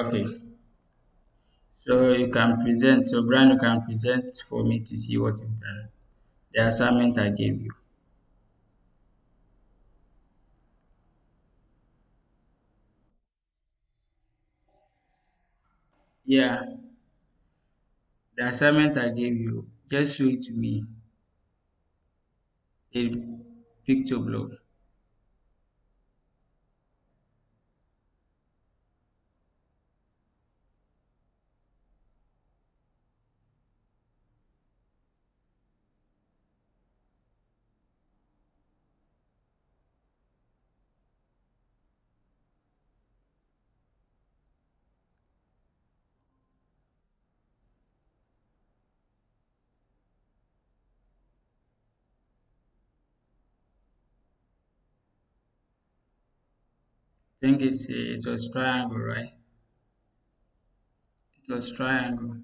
Okay. So you can present. So Brian, you can present for me to see what you've done. The assignment I gave you. Yeah, the assignment I gave you. Just show it to me. A picture block. Think it was triangle, right? It was triangle.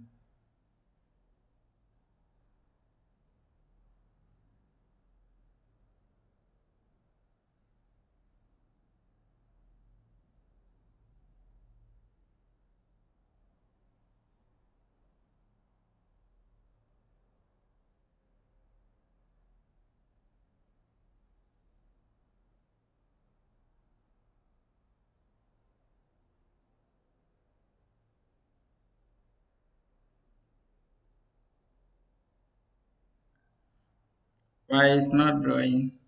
Why it's not drawing?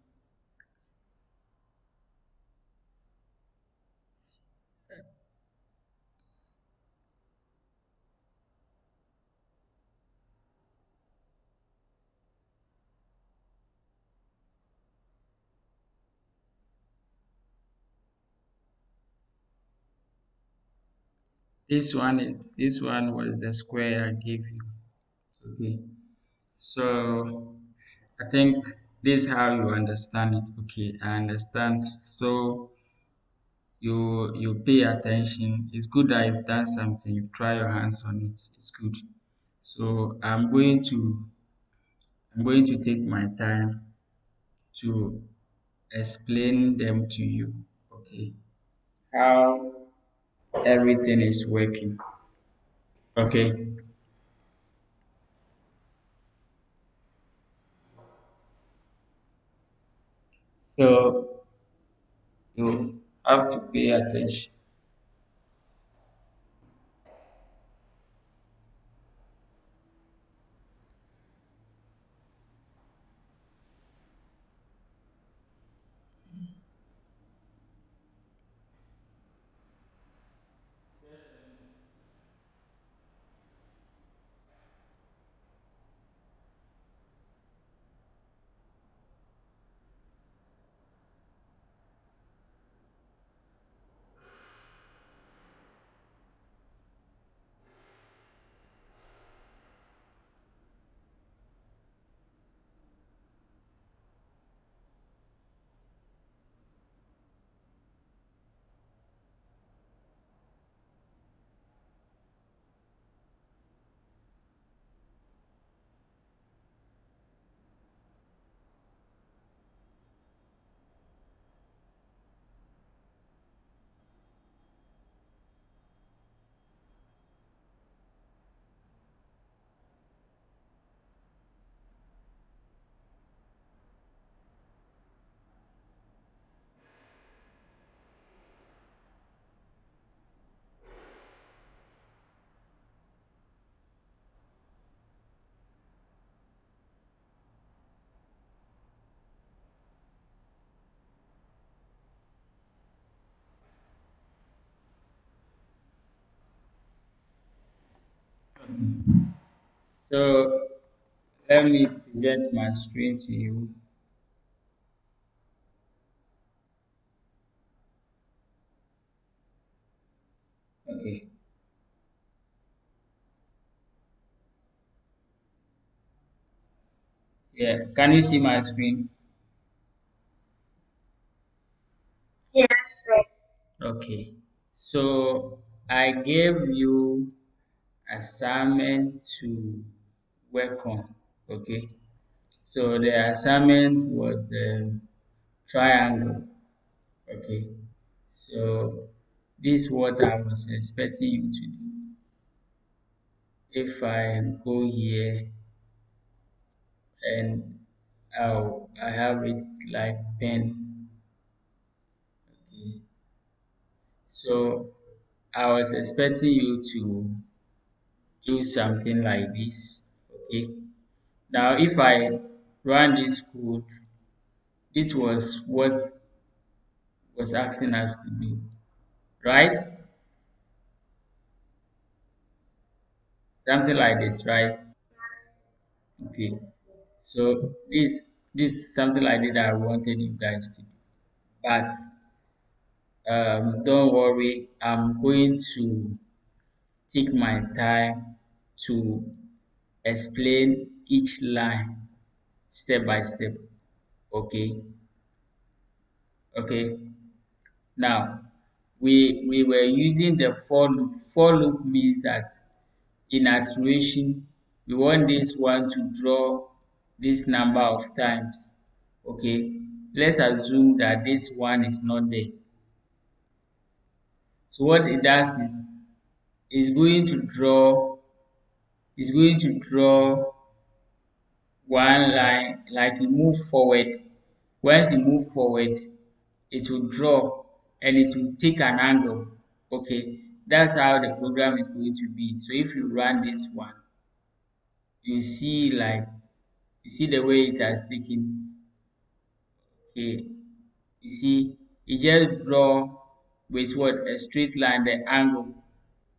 This one was the square I gave you. Okay. So I think this is how you understand it. Okay, I understand. So you pay attention. It's good that you've done something. You try your hands on it. It's good. So I'm going to take my time to explain them to you. Okay, how everything is working. Okay, so you have to pay attention. So let me present my screen to you. Okay. Yeah. Can you see my screen? Yes, sir. Okay. So I gave you assignment to work on. Okay. So the assignment was the triangle. Okay. So this is what I was expecting you to do. If I go here and I have it like pen. Okay. So I was expecting you to do something like this. Okay. Now if I run this code, it was what was asking us to do, right? Something like this, right? Okay. So this is something like that I wanted you guys to do. But don't worry, I'm going to take my time to explain each line step by step. Okay. Okay. Now we were using the for loop. For loop means that in iteration we want this one to draw this number of times. Okay. Let's assume that this one is not there. So what it does is going to draw is going to draw one line like you move forward. Once you move forward, it will draw and it will take an angle. Okay, that's how the program is going to be. So if you run this one, you see like you see the way it has taken. Okay, you see it just draw with what a straight line, the angle.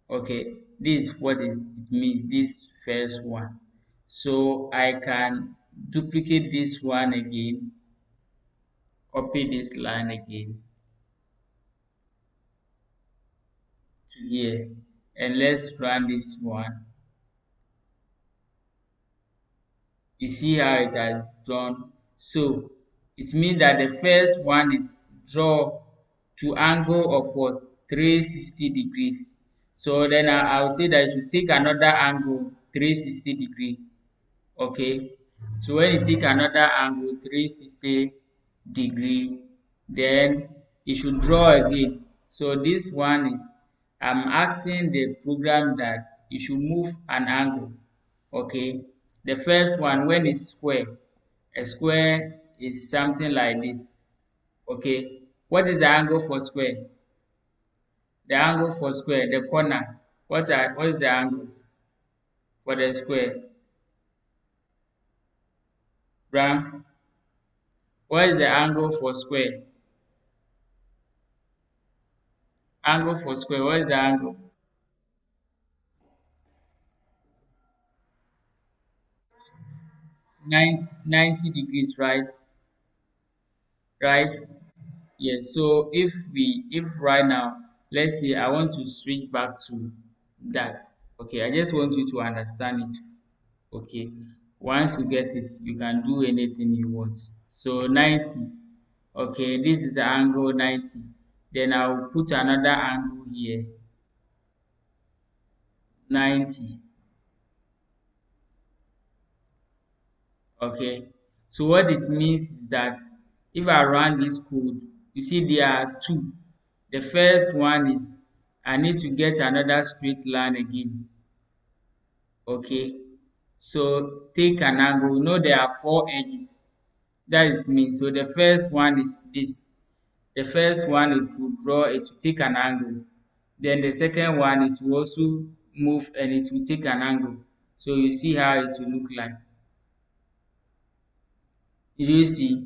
Okay, this is what it means, this first one. So I can duplicate this one again, copy this line again to here, and let's run this one. You see how it has drawn. So it means that the first one is draw to angle of what, 360 degrees. So then I will say that you should take another angle 360 degrees. Okay, so when you take another angle 360 degree, then you should draw again. So this one is, I'm asking the program that you should move an angle. Okay, the first one, when it's square, a square is something like this. Okay, what is the angle for square? The angle for square, the corner, what is the angles for the square? Brown. What is the angle for square? Angle for square, what is the angle? 90 degrees, right? Right? Yes. So if right now, let's say I want to switch back to that. Okay, I just want you to understand it. Okay. Once you get it, you can do anything you want. So 90. Okay, this is the angle 90. Then I'll put another angle here. 90. Okay, so what it means is that if I run this code, you see there are two. The first one is I need to get another straight line again. Okay, so take an angle. You know there are four edges. That it means, so the first one is this. The first one, it will draw, it will take an angle. Then the second one, it will also move and it will take an angle. So you see how it will look like. You see?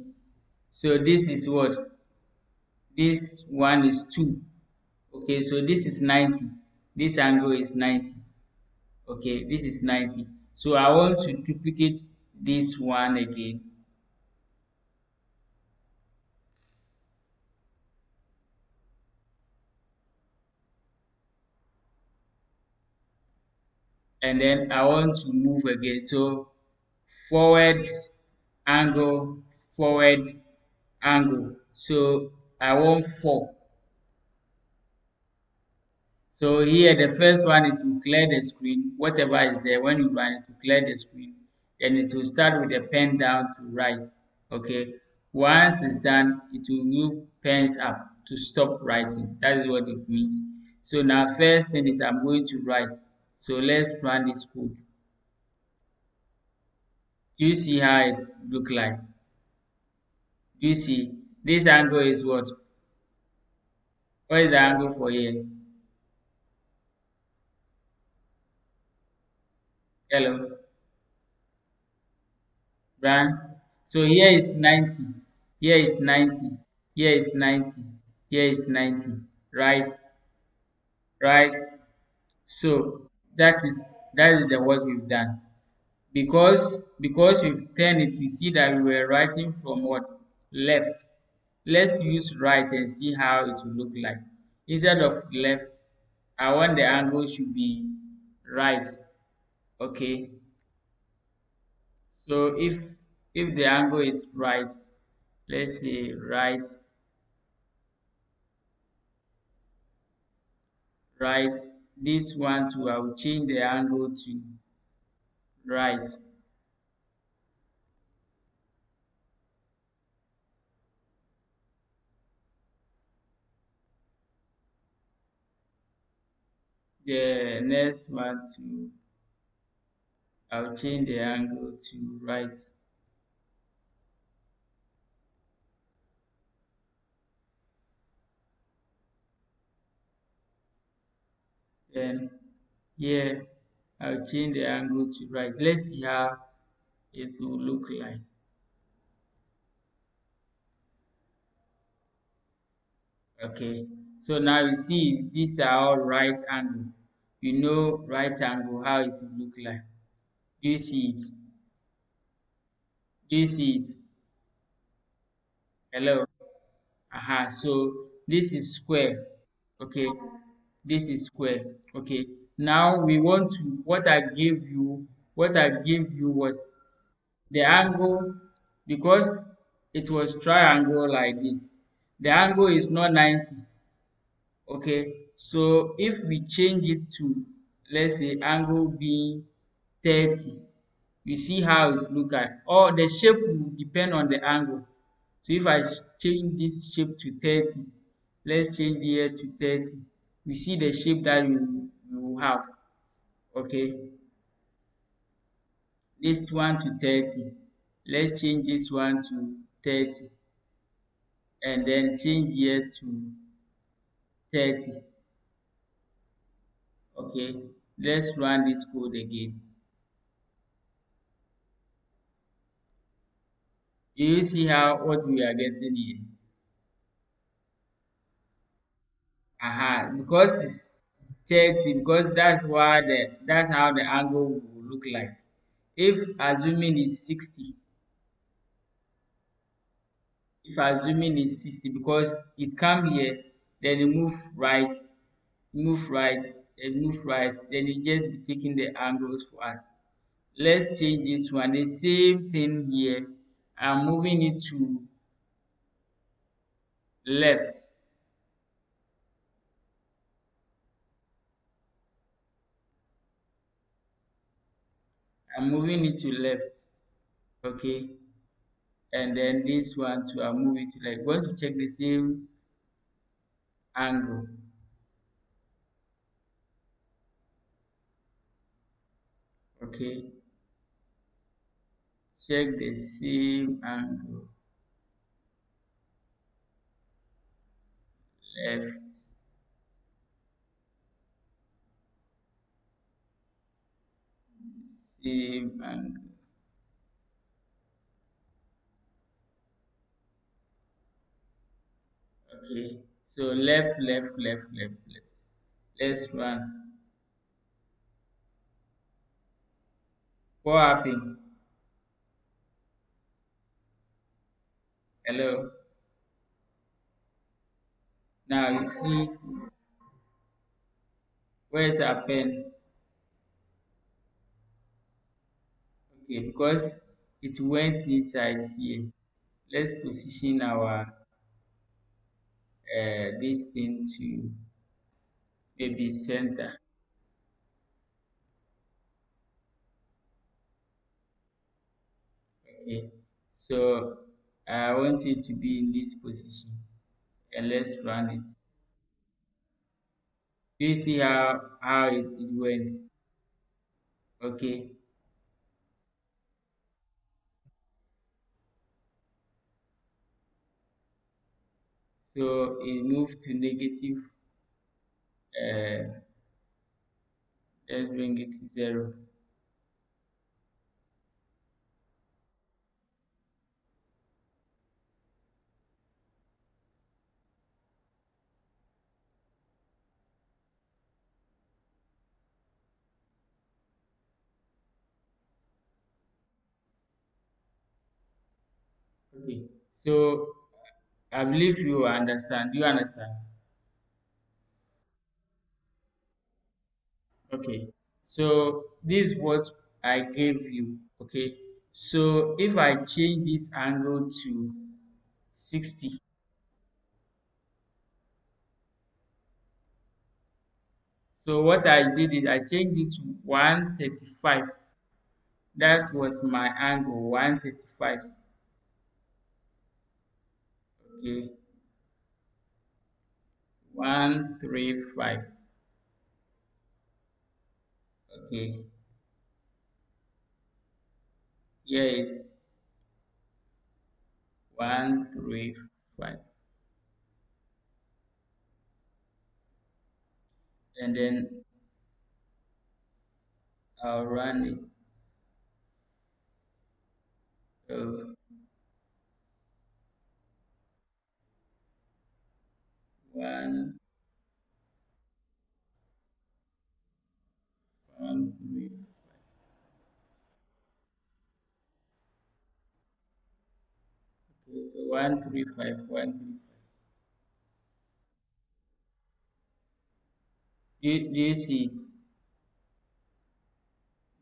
So this is what? This one is 2. Okay, so this is 90. This angle is 90. Okay, this is 90. So I want to duplicate this one again. And then I want to move again. So forward angle, forward angle. So I want 4. So here the first one, it will clear the screen. Whatever is there, when you run it, to clear the screen. Then it will start with the pen down to right. Okay. Once it's done, it will move pens up to stop writing. That is what it means. So now first thing is I'm going to write. So let's run this code. Do you see how it look like? Do you see? This angle is what? What is the angle for here? Hello, Brian. So here is 90. Here is 90. Here is 90. Here is 90. Right? Right? So that is the what we've done. Because we've turned it, we see that we were writing from what? Left. Let's use right and see how it will look like. Instead of left, I want the angle should be right. Okay. So if the angle is right, let's say right, this one too, I will change the angle to right. The next one to I'll change the angle to right. Then here I'll change the angle to right. Let's see how it will look like. Okay. So now you see these are all right angle. You know right angle how it will look like. Do you see it? Do you see it? Hello. Aha. So this is square. Okay. This is square. Okay. Now we want to what I gave you was the angle because it was triangle like this. The angle is not 90. Okay. So if we change it to let's say angle being 30, you see how it look at or the shape will depend on the angle. So if I change this shape to 30, let's change here to 30, we see the shape that we will have. Okay, this one to 30, let's change this one to 30 and then change here to 30. Okay, let's run this code again. Do you see how what we are getting here? Aha, because it's 30, because that's how the angle will look like. If assuming is 60, if assuming is 60, because it come here, then you move right, then move right, then it just be taking the angles for us. Let's change this one. The same thing here. I'm moving it to left. I'm moving it to left. Okay. And then this one too, I'll move it to like going to check the same angle. Okay. Check the same angle. Left. Same angle. Okay. So left, left, left, left, left. Let's run. What happened? Hello. Now you see where's our pen? Okay, because it went inside here. Let's position our this thing to maybe center. Okay, so I want it to be in this position and let's run it. Do you see how it went? Okay, so it moved to negative. Uh, let's bring it to zero. Okay, so I believe you understand. Do you understand? Okay, so this is what I gave you. Okay, so if I change this angle to 60, so what I did is I changed it to 135. That was my angle, 135. Okay, 135. Okay, here is 135, and then I'll run it. So 1, 1, 3. Okay, so 135, 135. Do you see it?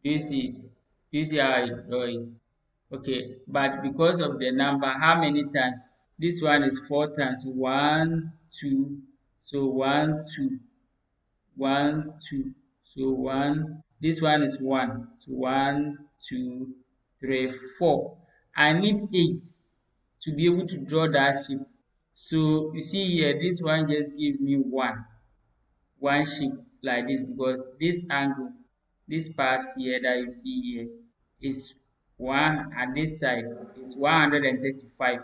Do you see it? Do you see how I draw it? Okay, but because of the number, how many times? This one is 4 times. One, two. So one, two, one, two. So one. This one is one. So one, two, three, four. I need eight to be able to draw that shape. So you see here, this one just give me one shape like this because this angle, this part here that you see here is one at this side is 135.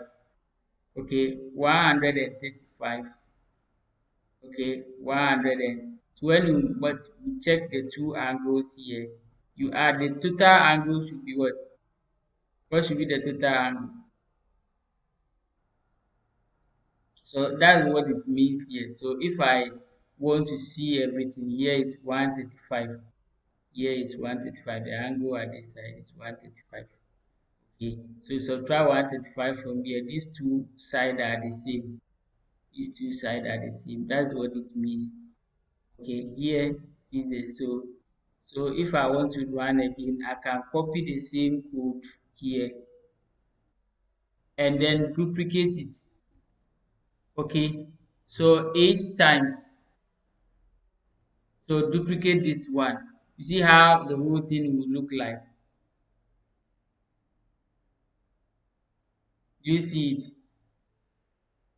Okay, 135. Okay, 100 and so when you check the two angles here, you add the total angle should be what? What should be the total angle? So that's what it means here. So if I want to see everything, here is 135. Here is 135. The angle at this side is 135. Okay. So subtract 135 from here. These two sides are the same. These two sides are the same. That's what it means. Okay. Here is the so if I want to run again, I can copy the same code here and then duplicate it. Okay. So 8 times. So duplicate this one. You see how the whole thing will look like. Do you see it?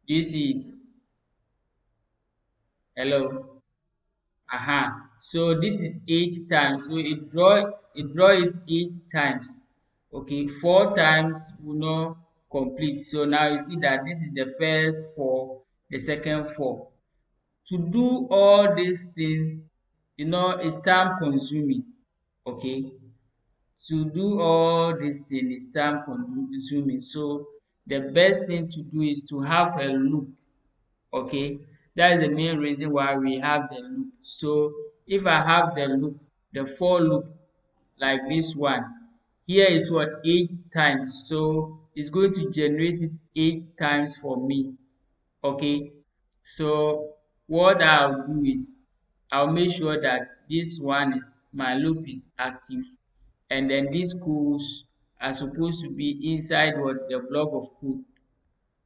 Do you see it? Hello. Aha. So this is 8 times. So it draw it 8 times. Okay, 4 times will not complete. So now you see that this is the first four, the second four. To do all this thing, it's time consuming. Okay, to do all this thing is time consuming. So the best thing to do is to have a loop. Okay, that is the main reason why we have the loop. So if I have the loop, the for loop like this one, here is what 8 times, so it's going to generate it 8 times for me. Okay, so what I'll do is I'll make sure that this one is my loop is active, and then these codes are supposed to be inside what the block of code.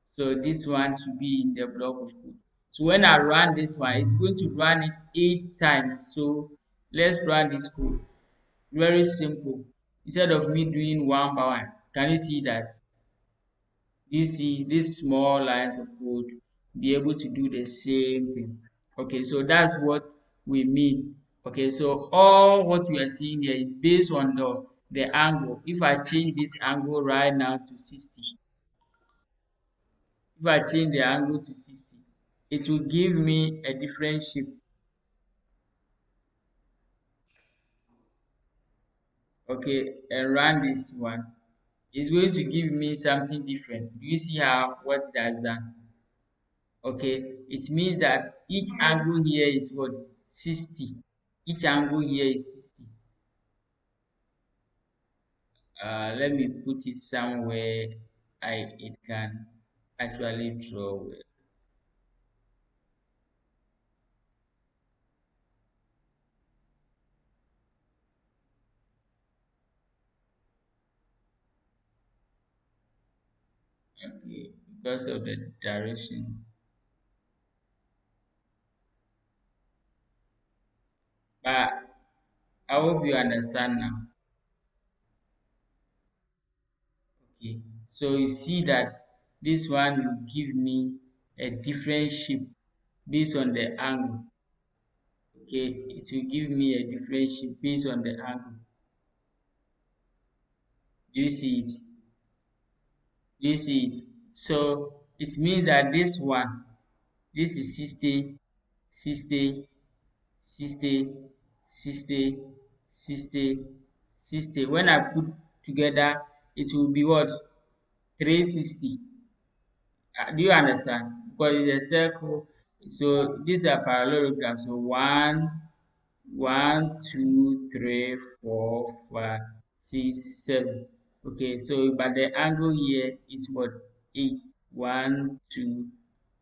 So this one should be in the block of code. So when I run this one, it's going to run it 8 times. So let's run this code. Very simple. Instead of me doing one by one, can you see that? You see these small lines of code. be able to do the same thing. Okay, so that's what we mean. Okay, so all what we are seeing here is based on the angle. If I change this angle right now to 60, if I change the angle to 60, it will give me a different shape. Okay, and run this one. It's going to give me something different. Do you see how what it has done? Okay, it means that each angle here is what? 60. Each angle here is 60. Let me put it somewhere it can actually draw well. Okay, because of the direction. But I hope you understand now. Okay, so you see that this one will give me a different shape based on the angle. Okay, it will give me a different shape based on the angle. Do you see it? Do you see it? So it means that this one, this is 60, 60, 60, 60, 60, 60. When I put together, it will be what? 360. Do you understand? Because it's a circle. So these are parallelogram. So one, two, three, four, five, six, seven. Okay, so but the angle here is what? Eight. One, two,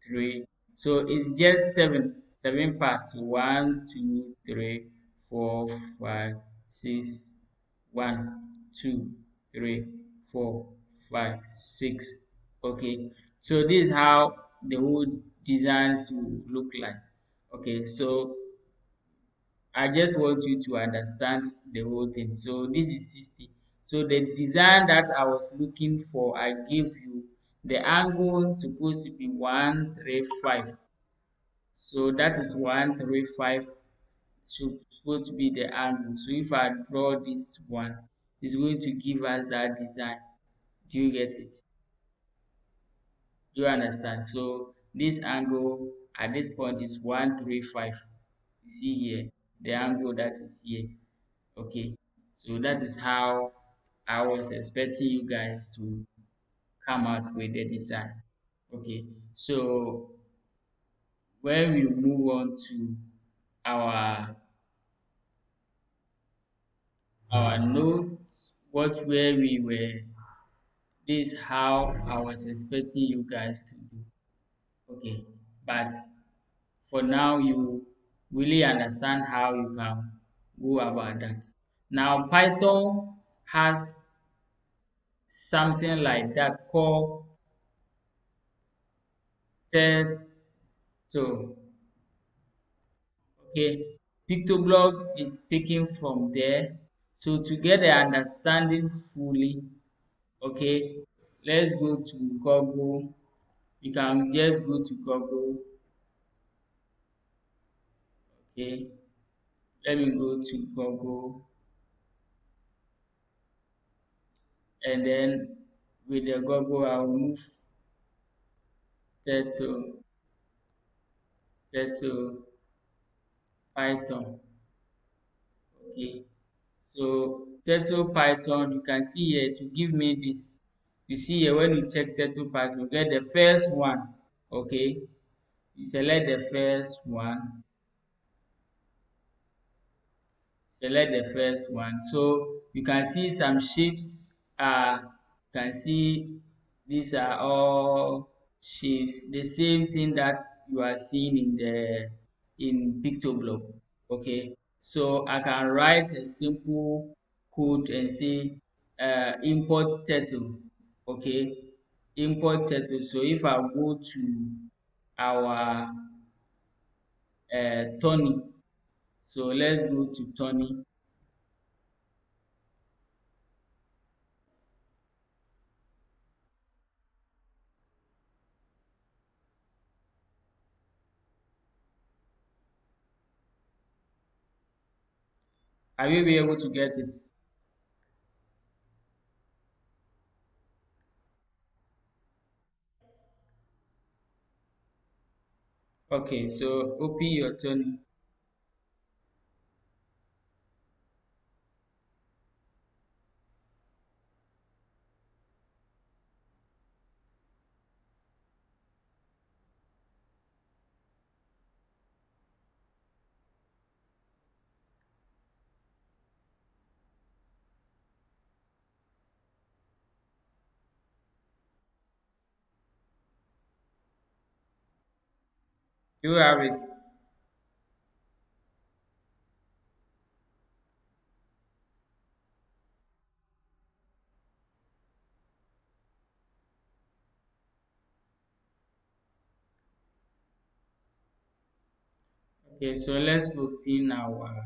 three. So it's just seven. Seven parts. One, two, three, four, five, six. One, two, three, four, five, six. Okay, so this is how the whole designs will look like. Okay, so I just want you to understand the whole thing. So this is 60. So the design that I was looking for, I gave you the angle supposed to be 135. So that is 135 should supposed to be the angle. So if I draw this one, it's going to give us that design. Do you get it? Do you understand? So this angle at this point is 135. You see here the angle that is here. Okay, so that is how I was expecting you guys to come out with the design. Okay, so when we move on to our notes, what where we were, this is how I was expecting you guys to do. Okay, but for now you really understand how you can go about that. Now Python has something like that called Teto. Okay, Pictoblog is picking from there. So to get the understanding fully, okay, let's go to Google. You can just go to Google. Okay, let me go to Google, and then with the Google, I'll move Teto, Teto Python. Okay, so Turtle Python, you can see here to give me this. You see here when you check Turtle Python, you get the first one. Okay, you select the first one, select the first one. So you can see some shapes are, you can see these are all shapes, the same thing that you are seeing in the in Pictoblock. Okay, so I can write a simple code and say import turtle. Okay, import turtle. So if I go to our Tony, so let's go to Tony. Are you be able to get it? Okay, so open your Tony. You have it. Okay, so let's open our.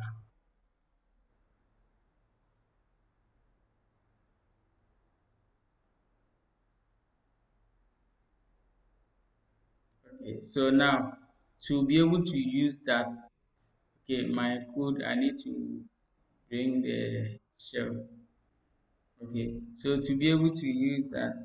Okay, so now to be able to use that, okay, my code, I need to bring the shell. Okay, so to be able to use that,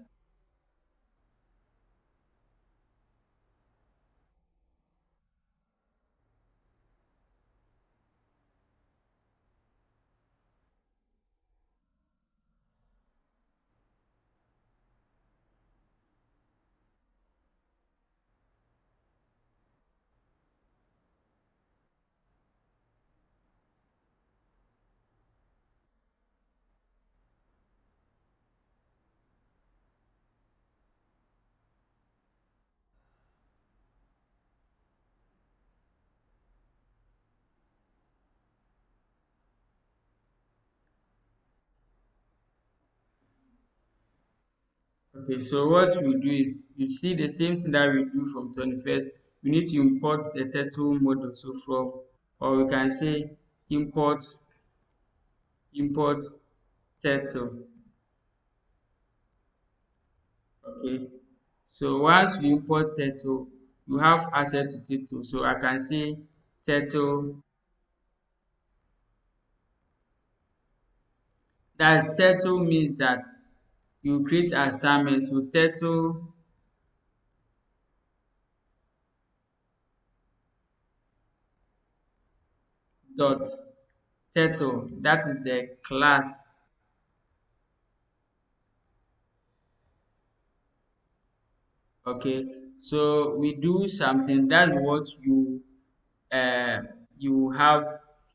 okay, so what we do is you see the same thing that we do from 21st. We need to import the turtle model. So from, or we can say import turtle. Okay, so once you import turtle, you have access to turtle. So I can say turtle. That's turtle means that you create assignment. So turtle dot turtle, that is the class. Okay, so we do something. That's what uh, you have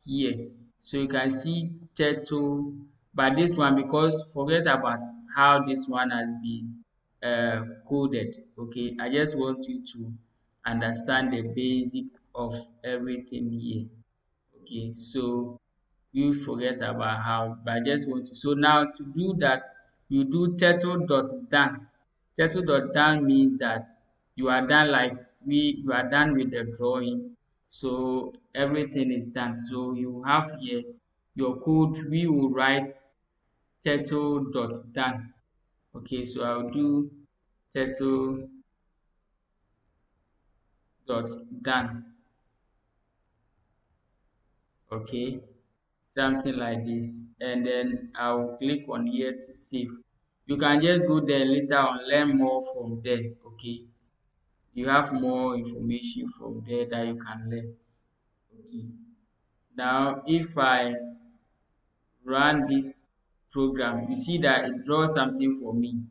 here. So you can see turtle, but this one, because forget about how this one has been coded. Okay, I just want you to understand the basic of everything here. Okay, so you forget about how, but I just want to. So now to do that, you do turtle dot done. Turtle dot done means that you are done, like you are done with the drawing. So everything is done. So you have here your code. We will write turtle dot done. Okay, so I'll do turtle dot done. Okay, something like this, and then I'll click on here to save. You can just go there later on, learn more from there. Okay, you have more information from there that you can learn. Okay, now if I run this program, you see that it draws something for me.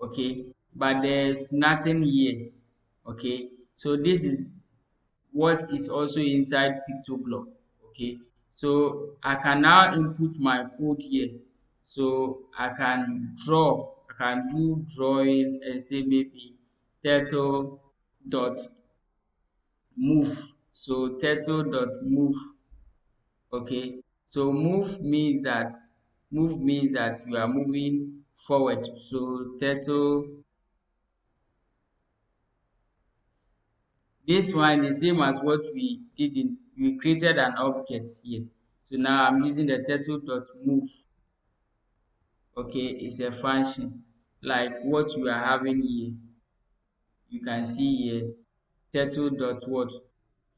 Okay, but there's nothing here. Okay, so this is what is also inside PictoBlock. Okay, so I can now input my code here. So I can draw, I can do drawing and say maybe turtle dot move. So turtle dot move. Okay, so move means that you are moving forward. So turtle, this one the same as what we did in, we created an object here. So now I'm using the turtle dot move. Okay, it's a function like what you are having here. You can see here turtle dot what,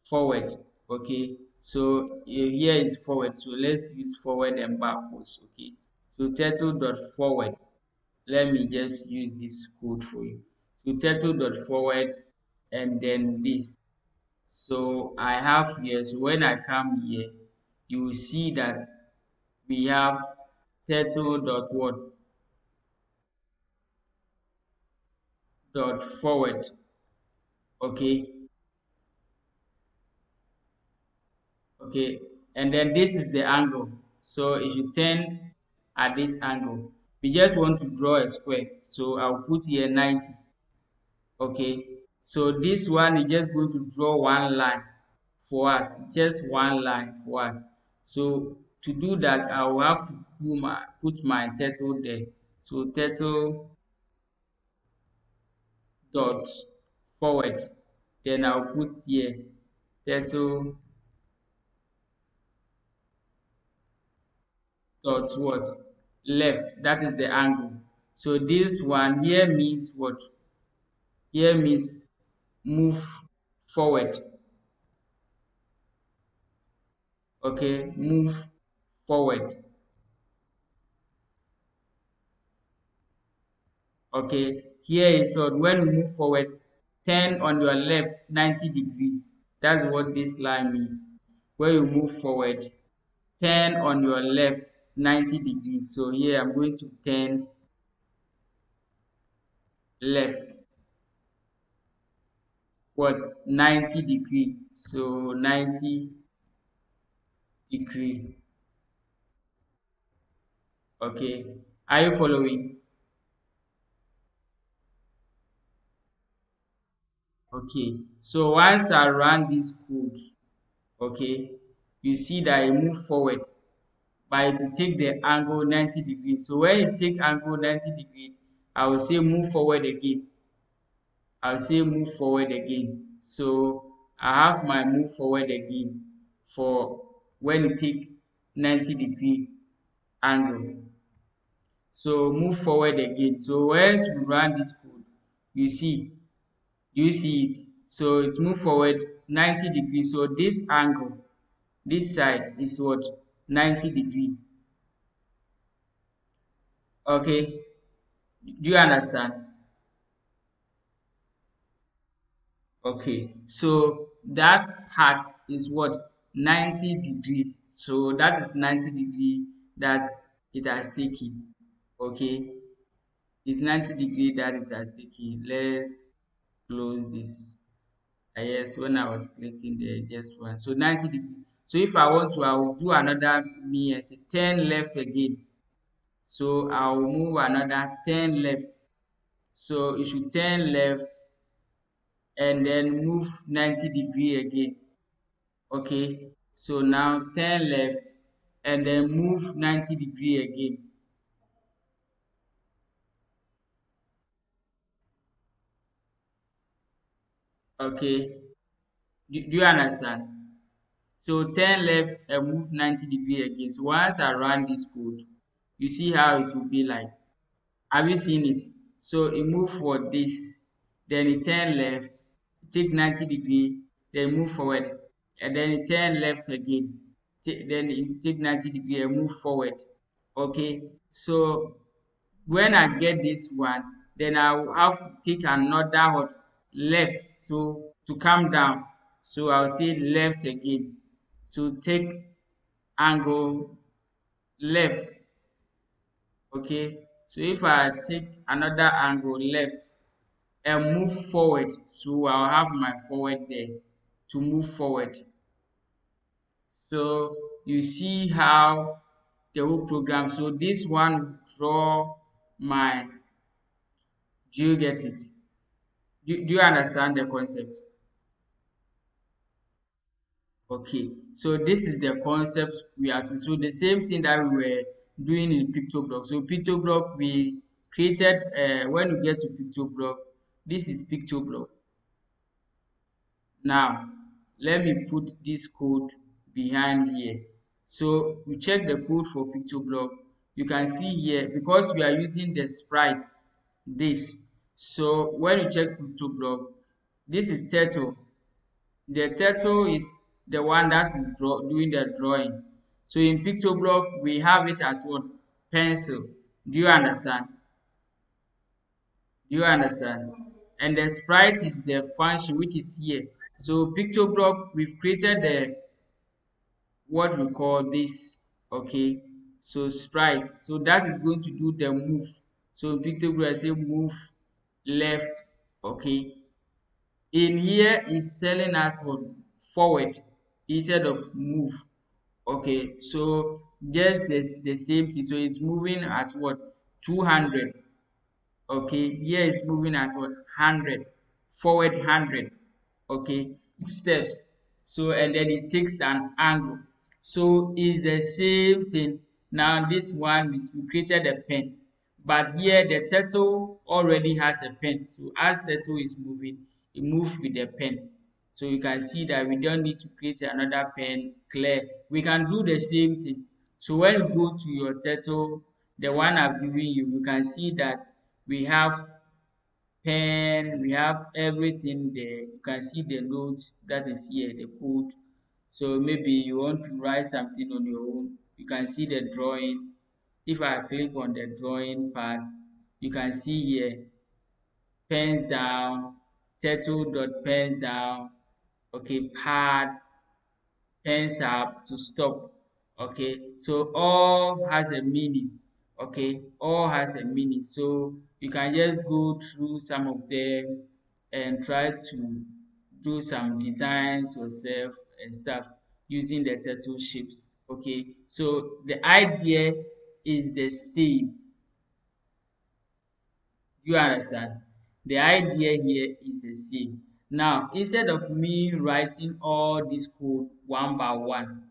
forward. Okay, So here is forward. So let's use forward and backwards. Okay. So turtle dot forward. Let me just use this code for you. So turtle dot forward and then this. So I have here. So when I come here, you will see that we have turtle dot what dot forward. Okay. Okay, and then this is the angle, so it should turn at this angle. We just want to draw a square, so I'll put here 90. Okay, so this one is just going to draw one line for us, just one line for us. So to do that, I will have to put my turtle there. So turtle dot forward, then I'll put here turtle dot what left, that is the angle. So this one here means what? Here means move forward. Okay, move forward. Okay, here is what when you move forward, turn on your left 90 degrees. That's what this line means. When you move forward, turn on your left 90 degrees. So here I'm going to turn left what 90 degree. So 90 degree. Okay, are you following? Okay, so once I run this code, okay, you see that I move forward by to take the angle 90 degrees. So when you take angle 90 degrees, I will say move forward again. I'll say move forward again. So I have my move forward again for when you take 90-degree angle. So move forward again. So once we run this code, you see you see it. So it move forward 90 degrees. So this angle, this side is what 90 degree. Okay, do you understand? Okay, so that part is what 90 degrees. So that is 90 degree that it has taken. Okay, it's 90 degree that it has taken. Let's close this. Yes, when I was clicking there, just one. So 90 degree. So if I want to, I will do another me and say 10 left again. So I'll move another 10 left. So you should turn left and then move 90 degree again. Okay. So now turn left and then move 90 degree again. Okay. Do you understand? So turn left and move 90 degree again. So once I run this code, you see how it will be like. Have you seen it? So it move for this, then it turn left, take 90 degree, then move forward, and then it turn left again. Then it take 90 degree and move forward. Okay, so when I get this one, then I will have to take another what left. So to come down, so I'll say left again. So take angle left. Okay, so if I take another angle left and move forward, so I'll have my forward there to move forward. So you see how the whole program. So this one draw my. Do you get it? Do you understand the concept? Okay, so this is the concept we are to. So the same thing that we were doing in PictoBlock. So PictoBlock we created when we get to PictoBlock, this is PictoBlock. Now let me put this code behind here. So we check the code for PictoBlock. You can see here because we are using the sprite this. So when you check PictoBlock, this is turtle. The turtle is the one that is doing the drawing. So in pictoblock we have it as what? Pencil. Do you understand? Do you understand? And the sprite is the function which is here. So pictoblock, we've created the what we call this, okay? So sprite, so that is going to do the move. So pictoblock, I say move left, okay? In here is telling us what? Forward instead of move. Okay, so just this the same thing. So it's moving at what? 200. Okay, here is moving at what? 100. Forward 100. Okay, steps. So and then it takes an angle. So it's the same thing. Now this one we created a pen, but here the turtle already has a pen. So as turtle is moving, it moves with the pen. So you can see that we don't need to create another pen. Clear. We can do the same thing. So when you go to your turtle, the one I've given you, you can see that we have pen, we have everything there. You can see the notes that is here, the code. So maybe you want to write something on your own, you can see the drawing. If I click on the drawing part, you can see here pens down, turtle dot pens down, okay, pad, pens up to stop. Okay, so all has a meaning. Okay, all has a meaning. So you can just go through some of them and try to do some designs yourself and stuff using the turtle shapes. Okay, so the idea is the same. You understand? The idea here is the same. Now, instead of me writing all this code one by one,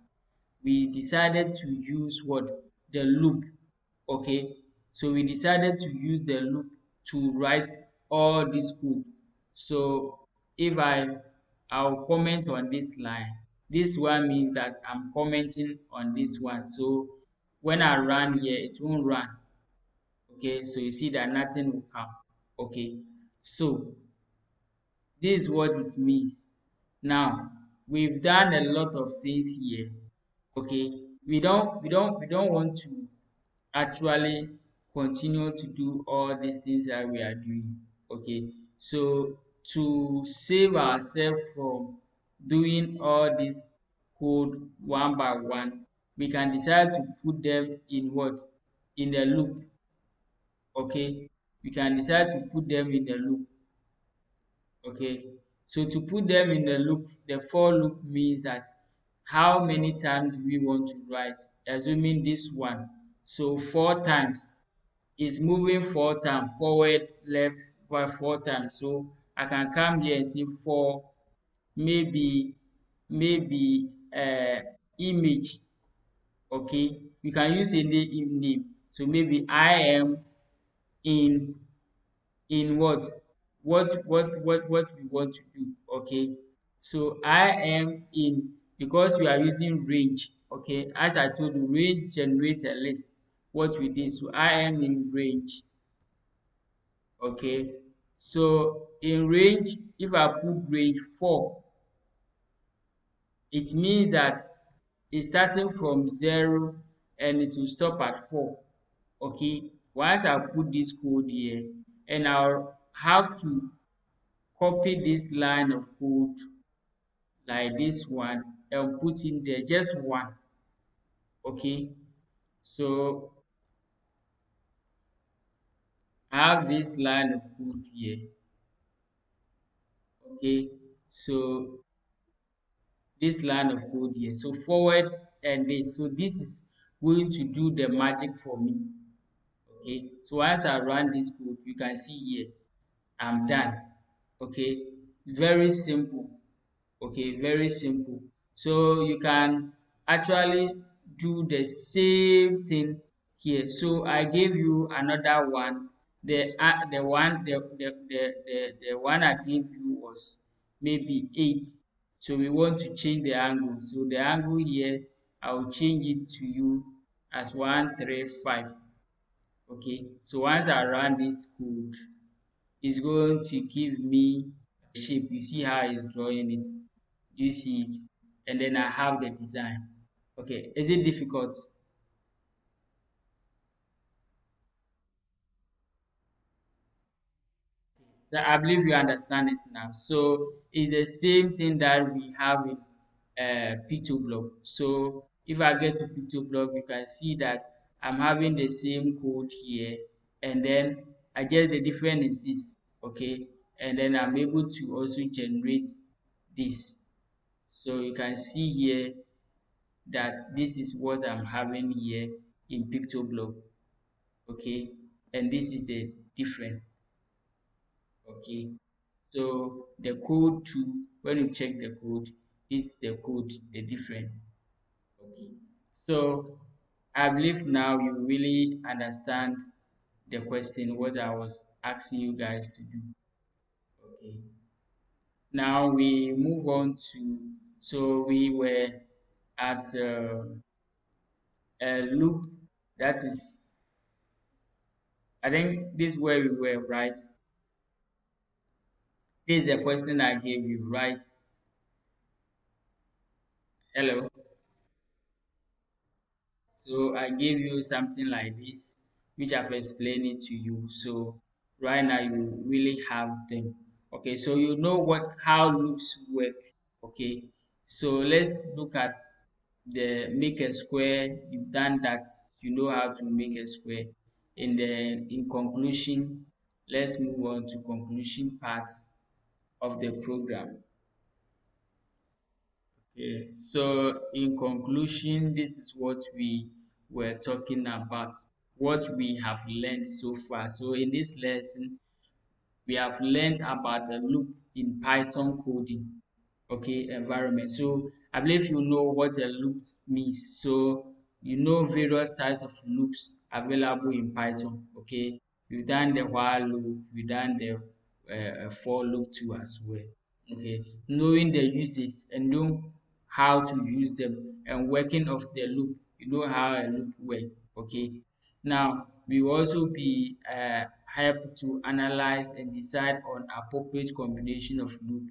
we decided to use what? The loop. Okay, so we decided to use the loop to write all this code. So if I'll comment on this line, this one means that I'm commenting on this one. So when I run here, it won't run. Okay, so you see that nothing will come. Okay, so this is what it means. Now we've done a lot of things here. Okay, we don't want to actually continue to do all these things that we are doing. Okay, so to save ourselves from doing all this code one by one, we can decide to put them in what? In the loop. Okay, we can decide to put them in the loop. Okay, so to put them in the loop, the for loop means that how many times do we want to write? Assuming this one, so 4 times. It's moving 4 times, forward, left, by 4 times. So I can come here and say for maybe image. Okay, you can use any name. So maybe I am in what? What we want to do. Okay, so I am in, because we are using range. Okay, as I told you, range generates a list. What we did, so I am in range. Okay, so in range, if I put range 4, it means that it's starting from 0 and it will stop at 4. Okay, once I put this code here, and I'll have to copy this line of code like this one and put in there just one. Okay, so I have this line of code here. Okay, so this line of code here, so forward and this, so this is going to do the magic for me. Okay, so once I run this code, you can see here I'm done. Okay, very simple. Okay, very simple. So you can actually do the same thing here. So I gave you another one. The one I gave you was maybe 8. So we want to change the angle. So the angle here, I will change it to you as 135. Okay, so once I run this code, it's going to give me a shape. You see how it's drawing it. You see it. and then I have the design. Okay, is it difficult? So I believe you understand it now. So it's the same thing that we have in PictoBlock. So if I get to PictoBlock, you can see that I'm having the same code here, and then I guess the difference is this, okay? And then I'm able to also generate this. So you can see here that this is what I'm having here in PictoBlock, okay? And this is the difference, okay? So the code too, when you check the code, is the code the different. Okay. So I believe now you really understand the question what I was asking you guys to do. Okay. Now we move on to, so we were at a loop, that is, I think this is where we were, right? This is the question I gave you, right? Hello. So I gave you something like this, which I've explained it to you. So right now you really have them. Okay, so you know what how loops work. Okay, so let's look at the make a square. You've done that. You know how to make a square. In conclusion, let's move on to conclusion part of the program. Okay, so in conclusion, this is what we were talking about, what we have learned so far. So in this lesson, we have learned about a loop in Python coding, okay, environment. So I believe you know what a loop means. So you know various types of loops available in Python, okay. We've done the while loop, we've done the for loop too as well, okay. Knowing the uses and know how to use them and working of the loop, you know how a loop works, okay. Now we will also be helped to analyze and decide on appropriate combination of loop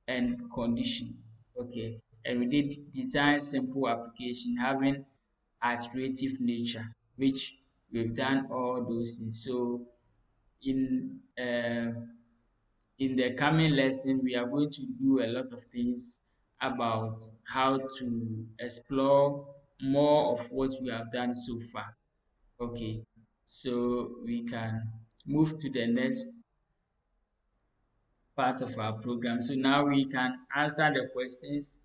and conditions, okay. And we did design simple application having iterative nature, which we've done all those things. So in in the coming lesson, we are going to do a lot of things about how to explore more of what we have done so far. Okay, so we can move to the next part of our program. So now we can answer the questions,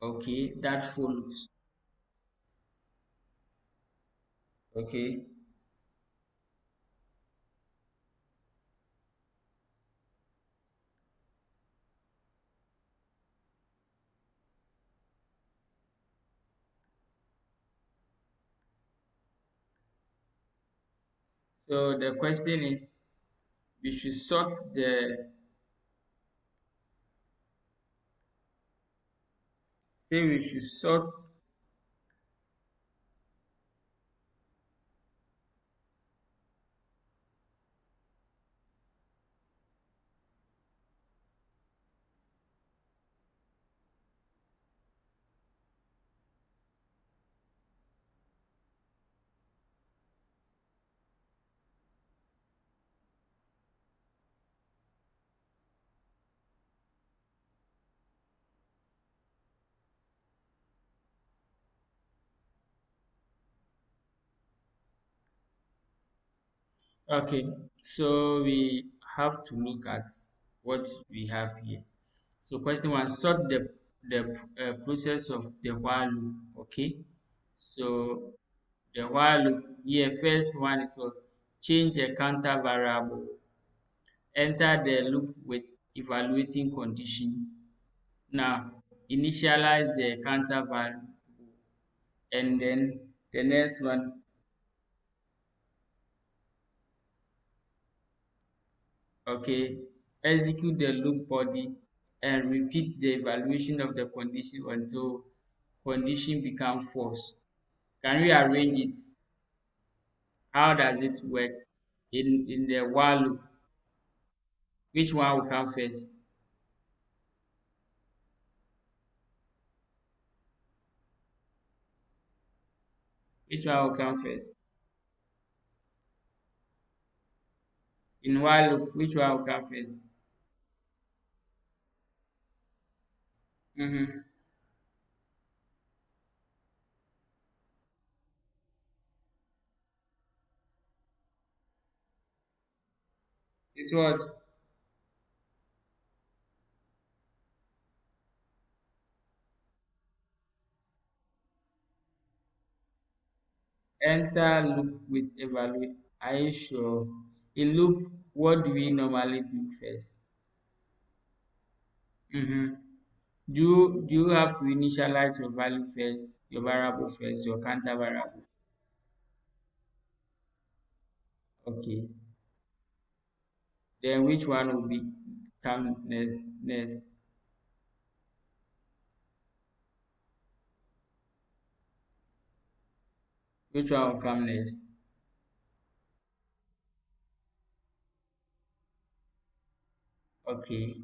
okay, that follows. Okay, so the question is we should sort the, say we should sort. Okay, so we have to look at what we have here. So question one, sort the process of the while loop. Okay, so the while loop here, first one is what, change the counter variable, enter the loop with evaluating condition. Now initialize the counter variable, and then the next one, okay, execute the loop body and repeat the evaluation of the condition until condition become false. Can we arrange it? How does it work in the while loop? Which one will come first? Which one will come first? In while loop, which one will come first? Mm-hmm. It's what? Enter loop with evaluate. Are you sure? In loop, what do we normally do first? Mm-hmm. Do you have to initialize your value first, your variable first, your counter variable? Okay. Then which one will be come next? Which one will come next? Okay.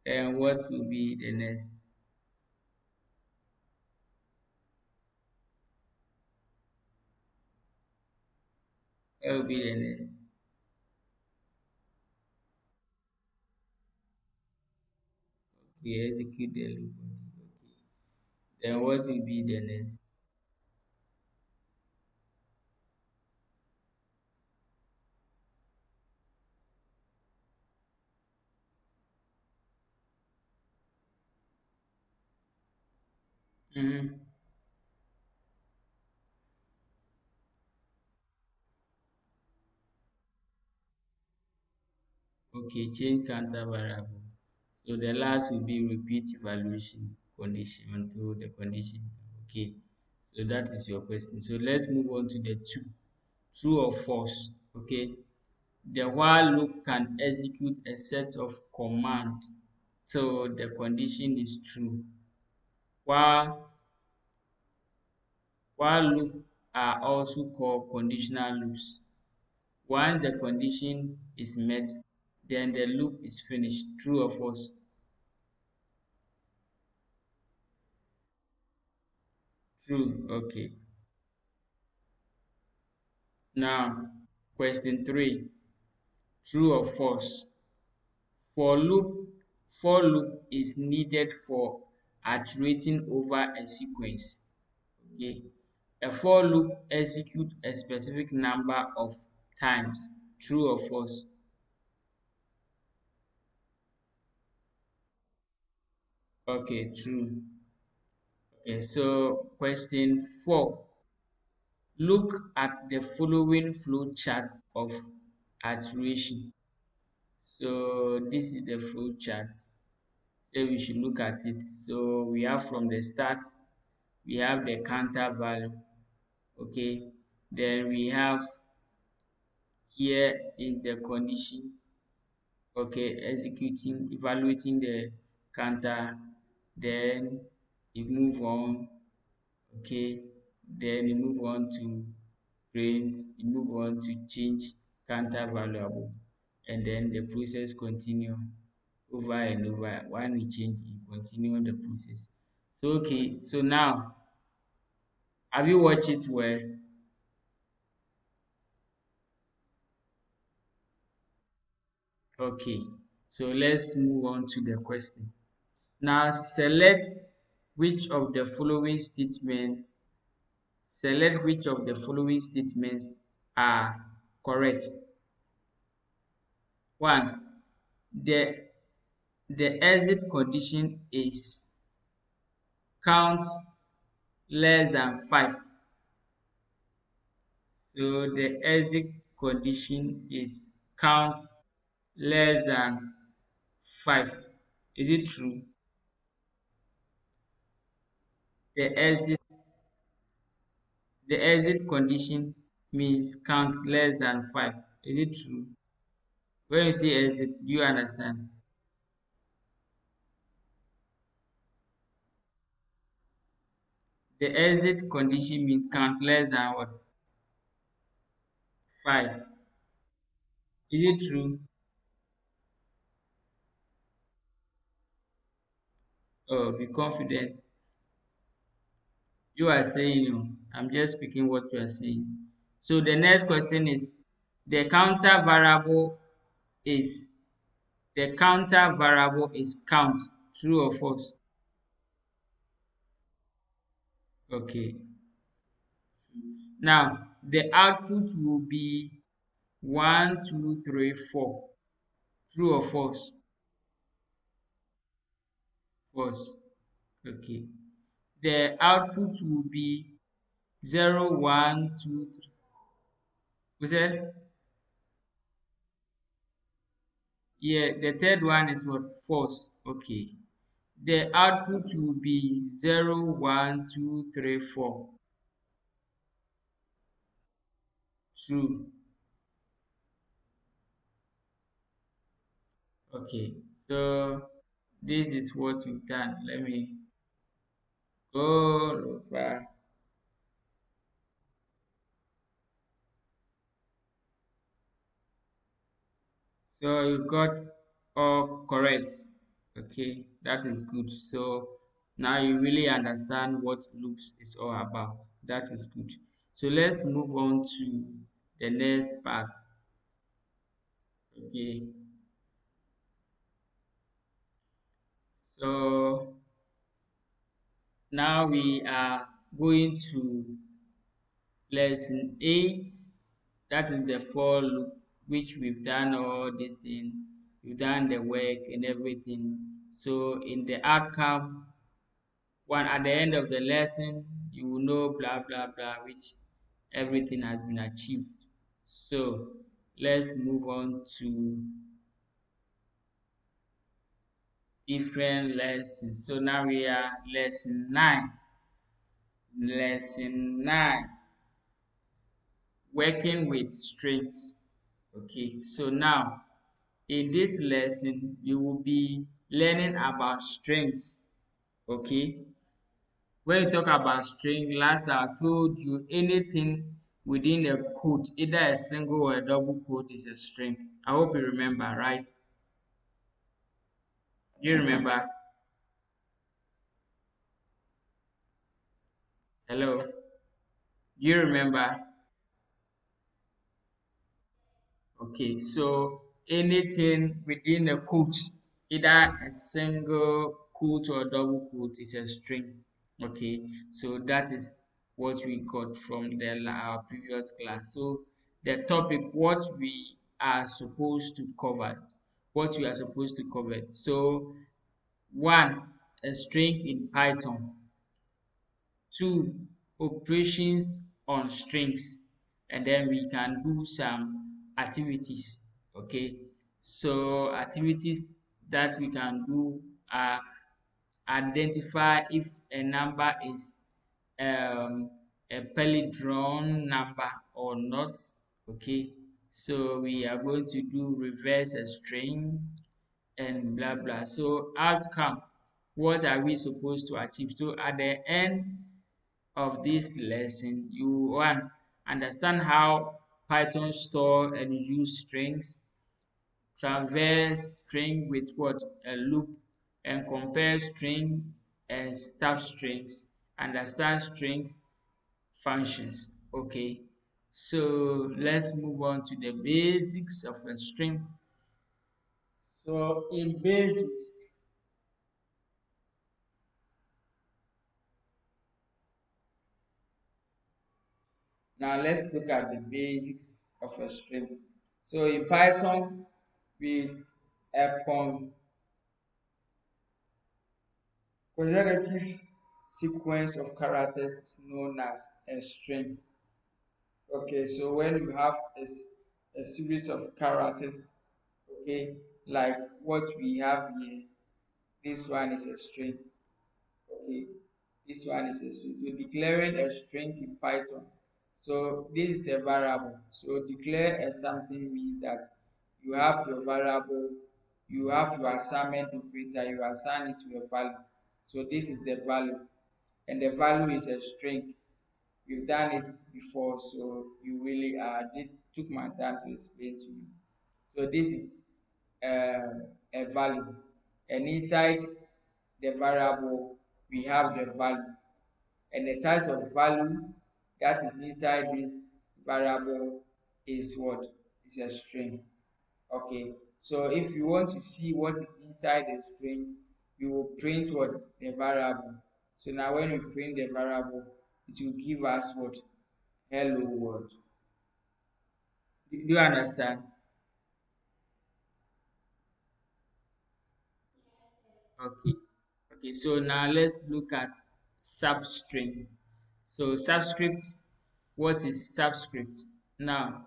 Then what will be the next? What will be the next? Okay, execute the loop. Okay. Then what will be the next? Mm-hmm. Okay, change counter variable. So the last will be repeat evaluation condition until the condition. Okay, so that is your question. So let's move on to the two. True or false? Okay, the while loop can execute a set of commands till the condition is true. While loop are also called conditional loops. Once the condition is met, then the loop is finished. True or false? True. Okay. Now, question 3. True or false? For loop, for loop is needed for iterating over a sequence. Okay. A for loop execute a specific number of times. True or false? Okay, true. Okay, so question 4. Look at the following flow chart of iteration. So this is the flow chart. So we should look at it. So we have from the start, we have the counter value. Okay. Then we have here is the condition. Okay, executing, evaluating the counter. Then you move on. Okay. Then you move on to print, you move on to change counter variable, and then the process continue over and over. When you change, you continue the process. So okay, so now have you watched it well? Okay, so let's move on to the question. Now select which of the following statements are correct. One, the exit condition is count less than 5. So the exit condition is count less than 5. Is it true? The exit condition means count less than 5. Is it true? When you say exit, do you understand? The exit condition means count less than what? 5. Is it true? Oh, be confident. You are saying, I'm just speaking what you are saying. So the next question is the counter variable is count. True or false? Okay. Now the output will be one, two, three, four. True or false? False. Okay. The output will be zero, one, two, three. Was it? Yeah, the third one is what? False. Okay. The output will be zero, one, two, three, four. True. Okay. So this is what we've done. Let me go over. So you got all correct. Okay, that is good. So now you really understand what loops is all about. That is good. So let's move on to the next part. Okay, so now we are going to lesson 8. That is the for loop, which we've done all this thing. We've done the work and everything. So in the outcome, one at the end of the lesson, you will know blah blah blah, which everything has been achieved. So let's move on to different lessons. So now we are lesson 9. Lesson 9, working with strings. Okay, so now in this lesson, you will be learning about strings. Okay, when you talk about string, last I told you anything within a quote, either a single or a double quote, is a string. I hope you remember, right? Do you remember? Hello? Do you remember? Okay, so anything within a quote, either a single quote or double quote, is a string. Okay, so that is what we got from our previous class. So the topic, what we are supposed to cover. So one, a string in Python. Two, operations on strings, and then we can do some activities. Okay, so activities that we can do are identify if a number is um, a palindrome number or not. Okay, so we are going to do reverse a string and blah blah. So outcome, what are we supposed to achieve? So at the end of this lesson, you one understand how Python store and use strings, traverse string with what a loop, and compare string and stub strings, understand strings functions. Okay, so let's move on to the basics of a string. So in basics, now let's look at the basics of a string. So in Python, we a consecutive sequence of characters is known as a string. Okay, so when you have a series of characters, okay, like what we have here, this one is a string. Okay, this one is a string. So declaring a string in Python. So this is a variable. So declare a something means that you have your variable, you have your assignment operator, you assign it to a value. So this is the value, and the value is a string. We've done it before, so you really did took my time to explain to you. So this is a value, and inside the variable we have the value. and the types of value that is inside this variable is what? Is a string. Okay, so if you want to see what is inside the string, you will print what? The variable. So now when you print the variable, it will give us what? Hello world. Do you understand? Okay. Okay, so now let's look at substring. So subscript, what is subscript? Now,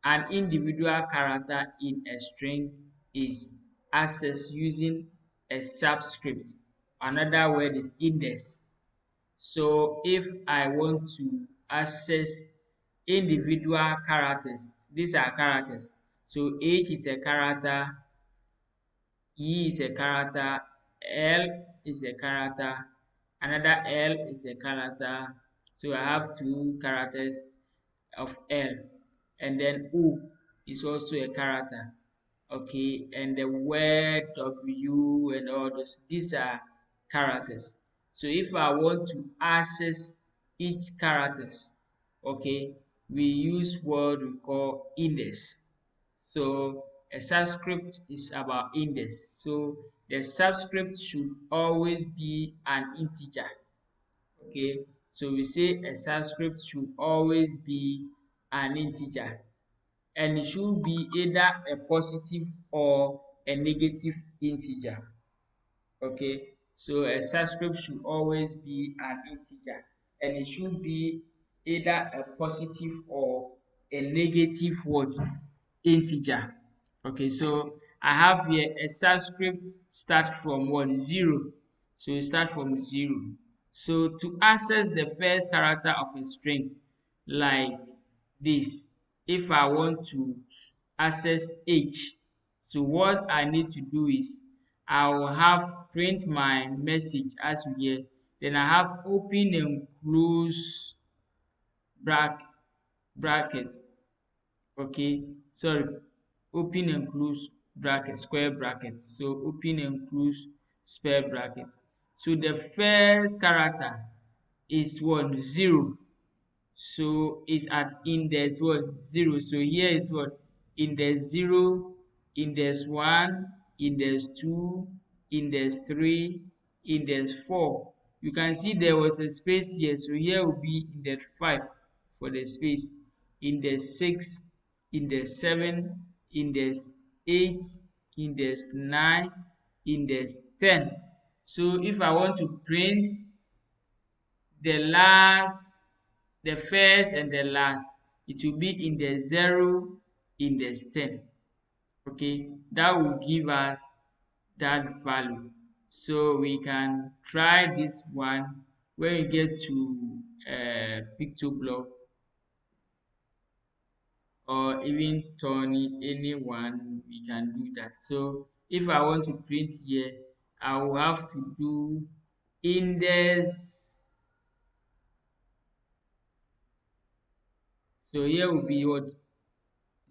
an individual character in a string is accessed using a subscript. Another word is index. So if I want to access individual characters, these are characters. So H is a character, E is a character, L is a character, another L is a character. So I have two characters of L, and then O is also a character. Okay, and the word W and all those, these are characters. So if I want to access each characters, okay, we use what we call index. So a subscript is about index. So the subscript should always be an integer. Okay, so we say a subscript should always be an integer, and it should be either a positive or a negative integer. Okay, so a subscript should always be an integer, and it should be either a positive or a negative what? Integer. Okay, so I have here a subscript start from what? Zero. So we start from zero. So to access the first character of a string, like this, if I want to access H, so what I need to do is I will have print my message as you hear, then I have open and close brack brackets. Okay, sorry, open and close bracket, square brackets. So open and close square brackets. So the first character is what? Zero. So it's at index what? Zero. So here is what? Index zero, index one, index two, index three, index four. You can see there was a space here, so here will be index five for the space, index six, index seven, index eight, index nine, index 10. So if I want to print the last, the first and the last, it will be in the 0, in the 10. Okay, that will give us that value. So we can try this one when we get to picture block, or even turning anyone, we can do that. So if I want to print here, I will have to do index. So here will be what?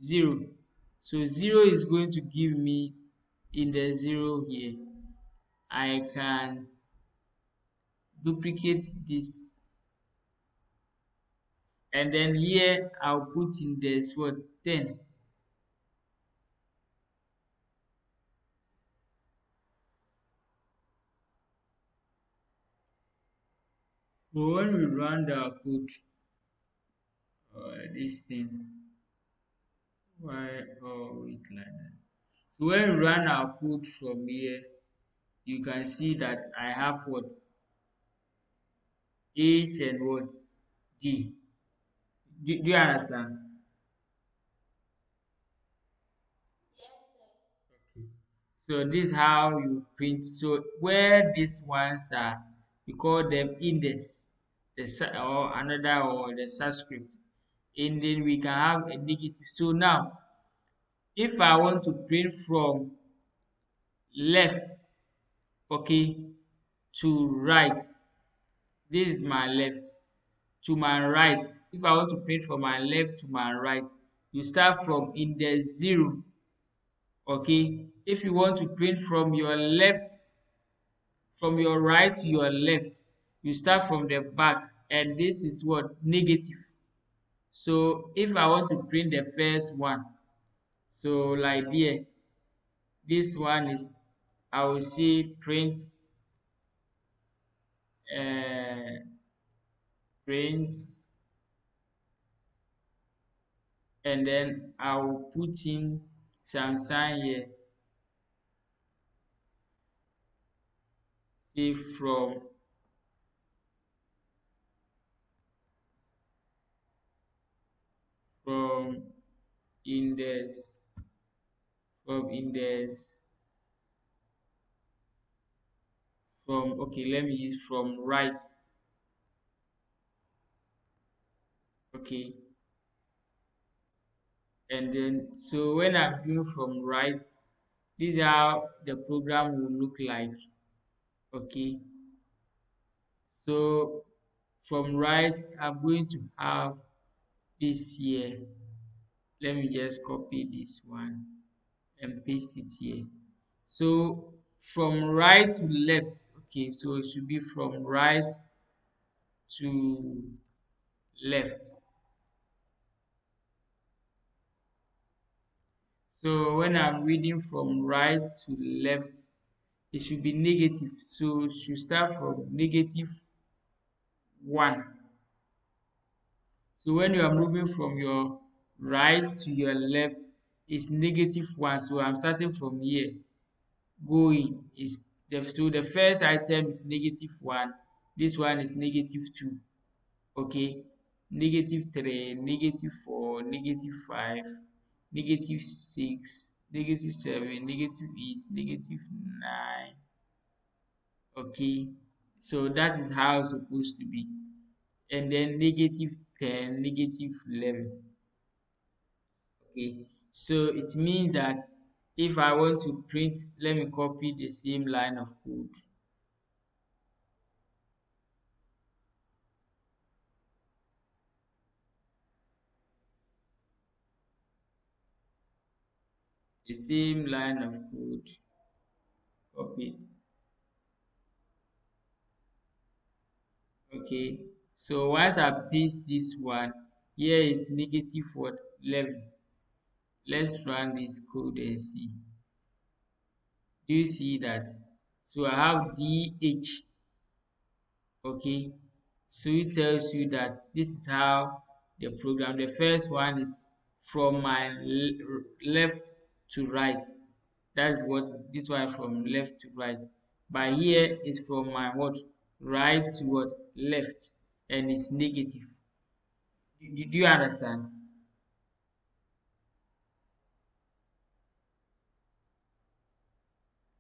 0. So 0 is going to give me in the 0 here. I can duplicate this, and then here I'll put in this what? 10. But when we run the code, this thing, why always like that? So when we run our code from here, you can see that I have what? H and what? D. Do you understand? So this is how you print. So where these ones are, we call them index, or another, or the subscript. And then we can have a negative. So now, if I want to print from left, okay, to right, this is my left. To my right, if I want to print from my left to my right, you start from index 0. Okay, if you want to print from your left, from your right to your left, you start from the back, and this is what negative. So if I want to print the first one, so like there, this one is, I will say print, uh, print, and then I will put in some sign here, say from index, from index, from, okay, let me use from right. Okay, and then so when I'm doing from right, this is how the program will look like. Okay, so from right, I'm going to have this here. Let me just copy this one and paste it here. So from right to left, okay, so it should be from right to left. So when I'm reading from right to left, it should be negative. So it should start from -1. So when you are moving from your right to your left, it's -1. So I'm starting from here. Going is so the first item is -1. This one is -2. Okay. -3, -4, -5, -6, -7, -8, -9. Okay. So that is how it's supposed to be. And then -10, -11. Okay. So it means that if I want to print, let me copy the same line of code. The same line of code, copy it. Okay. So once I paste this one, here is negative what? 11. Let's run this code and see. Do you see that? So I have DH. Okay. So it tells you that this is how the program, the first one is from my left to right. That's what this one from left to right. But here is from my what? Right to what? Left. And it's negative. Do you understand?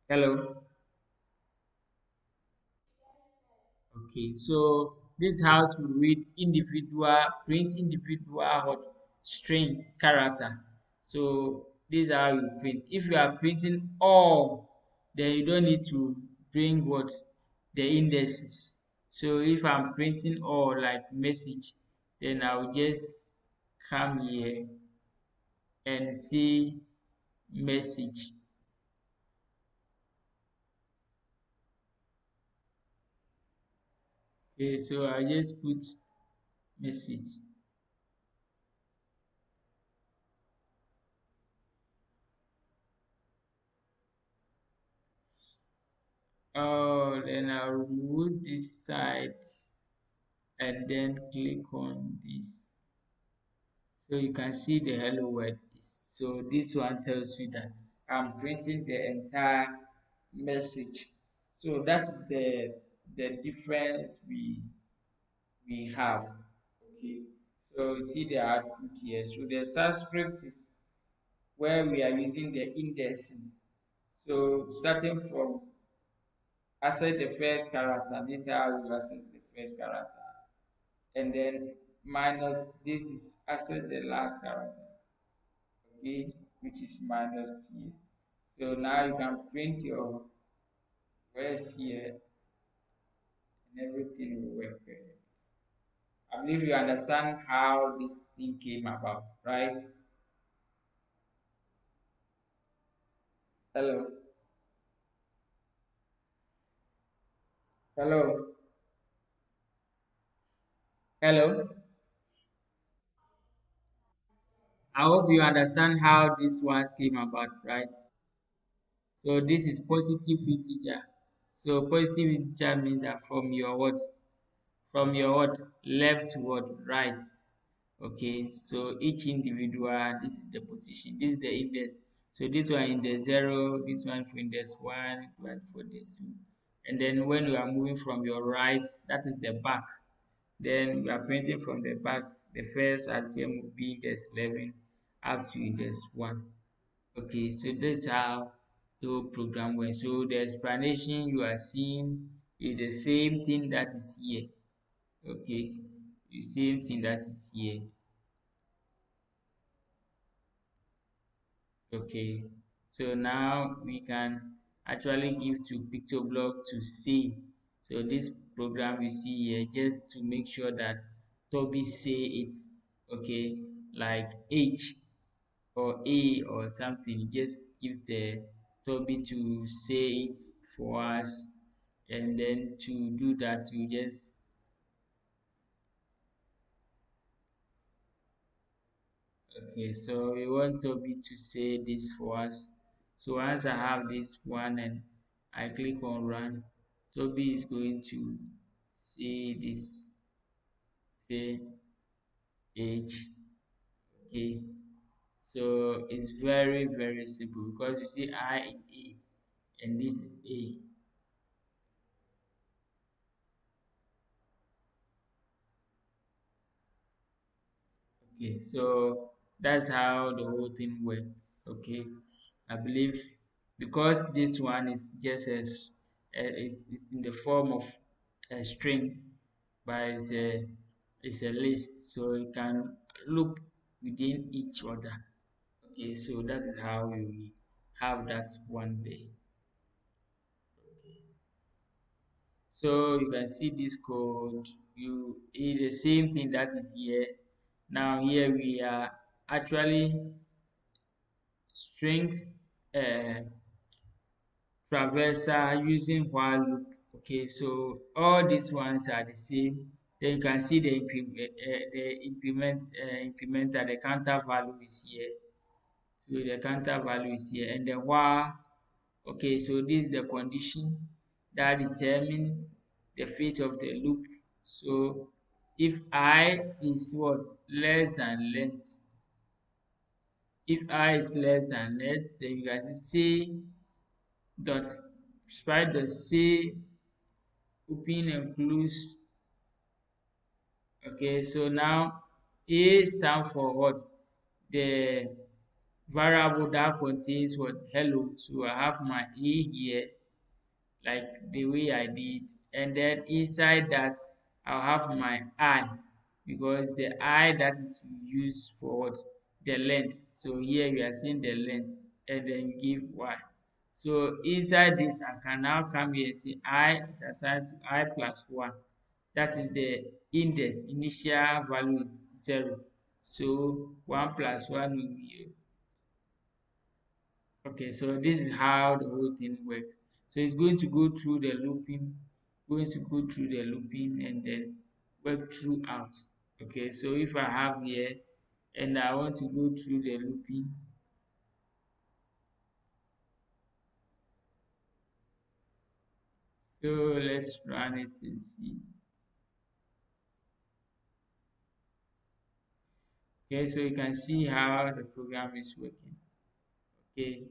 Hello? Okay, so this is how to read individual, print individual what string character. So this is how you print. If you are printing all, then you don't need to bring what the indexes. So if I'm printing all like message, then I'll just come here and see message. Okay, so I just put message. Oh, then I'll remove this side and then click on this. So you can see the hello world. So this one tells you that I'm printing the entire message. So that is the difference we have. Okay. So you see there are two tiers. So the subscript is where we are using the indexing. So starting from access the first character, this is how you access the first character. And then minus this is access the last character. Okay, which is minus here. So now you can print your words here and everything will work perfect. I believe you understand how this thing came about, right? Hello, hello. Hello. I hope you understand how this ones came about, right? So this is positive integer. So positive integer means that from your what? From your what? Left to what? Right. Okay. So each individual, this is the position. This is the index. So this one index zero, this one for index one, one for index two. And then when you are moving from your right, that is the back. Then we are painting from the back. The first item will be index 11 up to index 1. Okay, so that's how the whole program went. So the explanation you are seeing is the same thing that is here. Okay, the same thing that is here. Okay, so now we can actually give to PictoBlock to see. So this program you see here, just to make sure that Toby say it. Okay, like H or A or something. Just give the Toby to say it for us, and then to do that, you just okay. So we want Toby to say this for us. So once I have this one and I click on run, Toby is going to say this, say H. Okay. So it's very very simple because you see I in A and this is A. Okay, so that's how the whole thing works. Okay, I believe because this one is just as it's in the form of a string, but it's a list, so you can look within each other. Okay, so that is how we have that one day. So you can see this code. You is the same thing that is here. Now here we are actually strings uh, traversal using while loop. Okay, so all these ones are the same. Then you can see the incrementer, the counter value is here. So the counter value is here, and the while. Okay, so this is the condition that determine the fate of the loop. So if I is what less than length, if I is less than length, then you can see dot sprite dot say open and close. Okay, so now A stand for what? The variable that contains what? Hello. So I have my A here like the way I did, and then inside that I'll have my I because the I that is used for what? The length. So here you are seeing the length and then give Y. So inside this I can now come here and say I is assigned to I plus 1. That is the index. Initial value is 0. So 1 plus 1 will be okay. So this is how the whole thing works. So it's going to go through the looping, and then work throughout. Okay, so if I have here and I want to go through the looping, so let's run it and see. Okay, so you can see how the program is working. Okay, you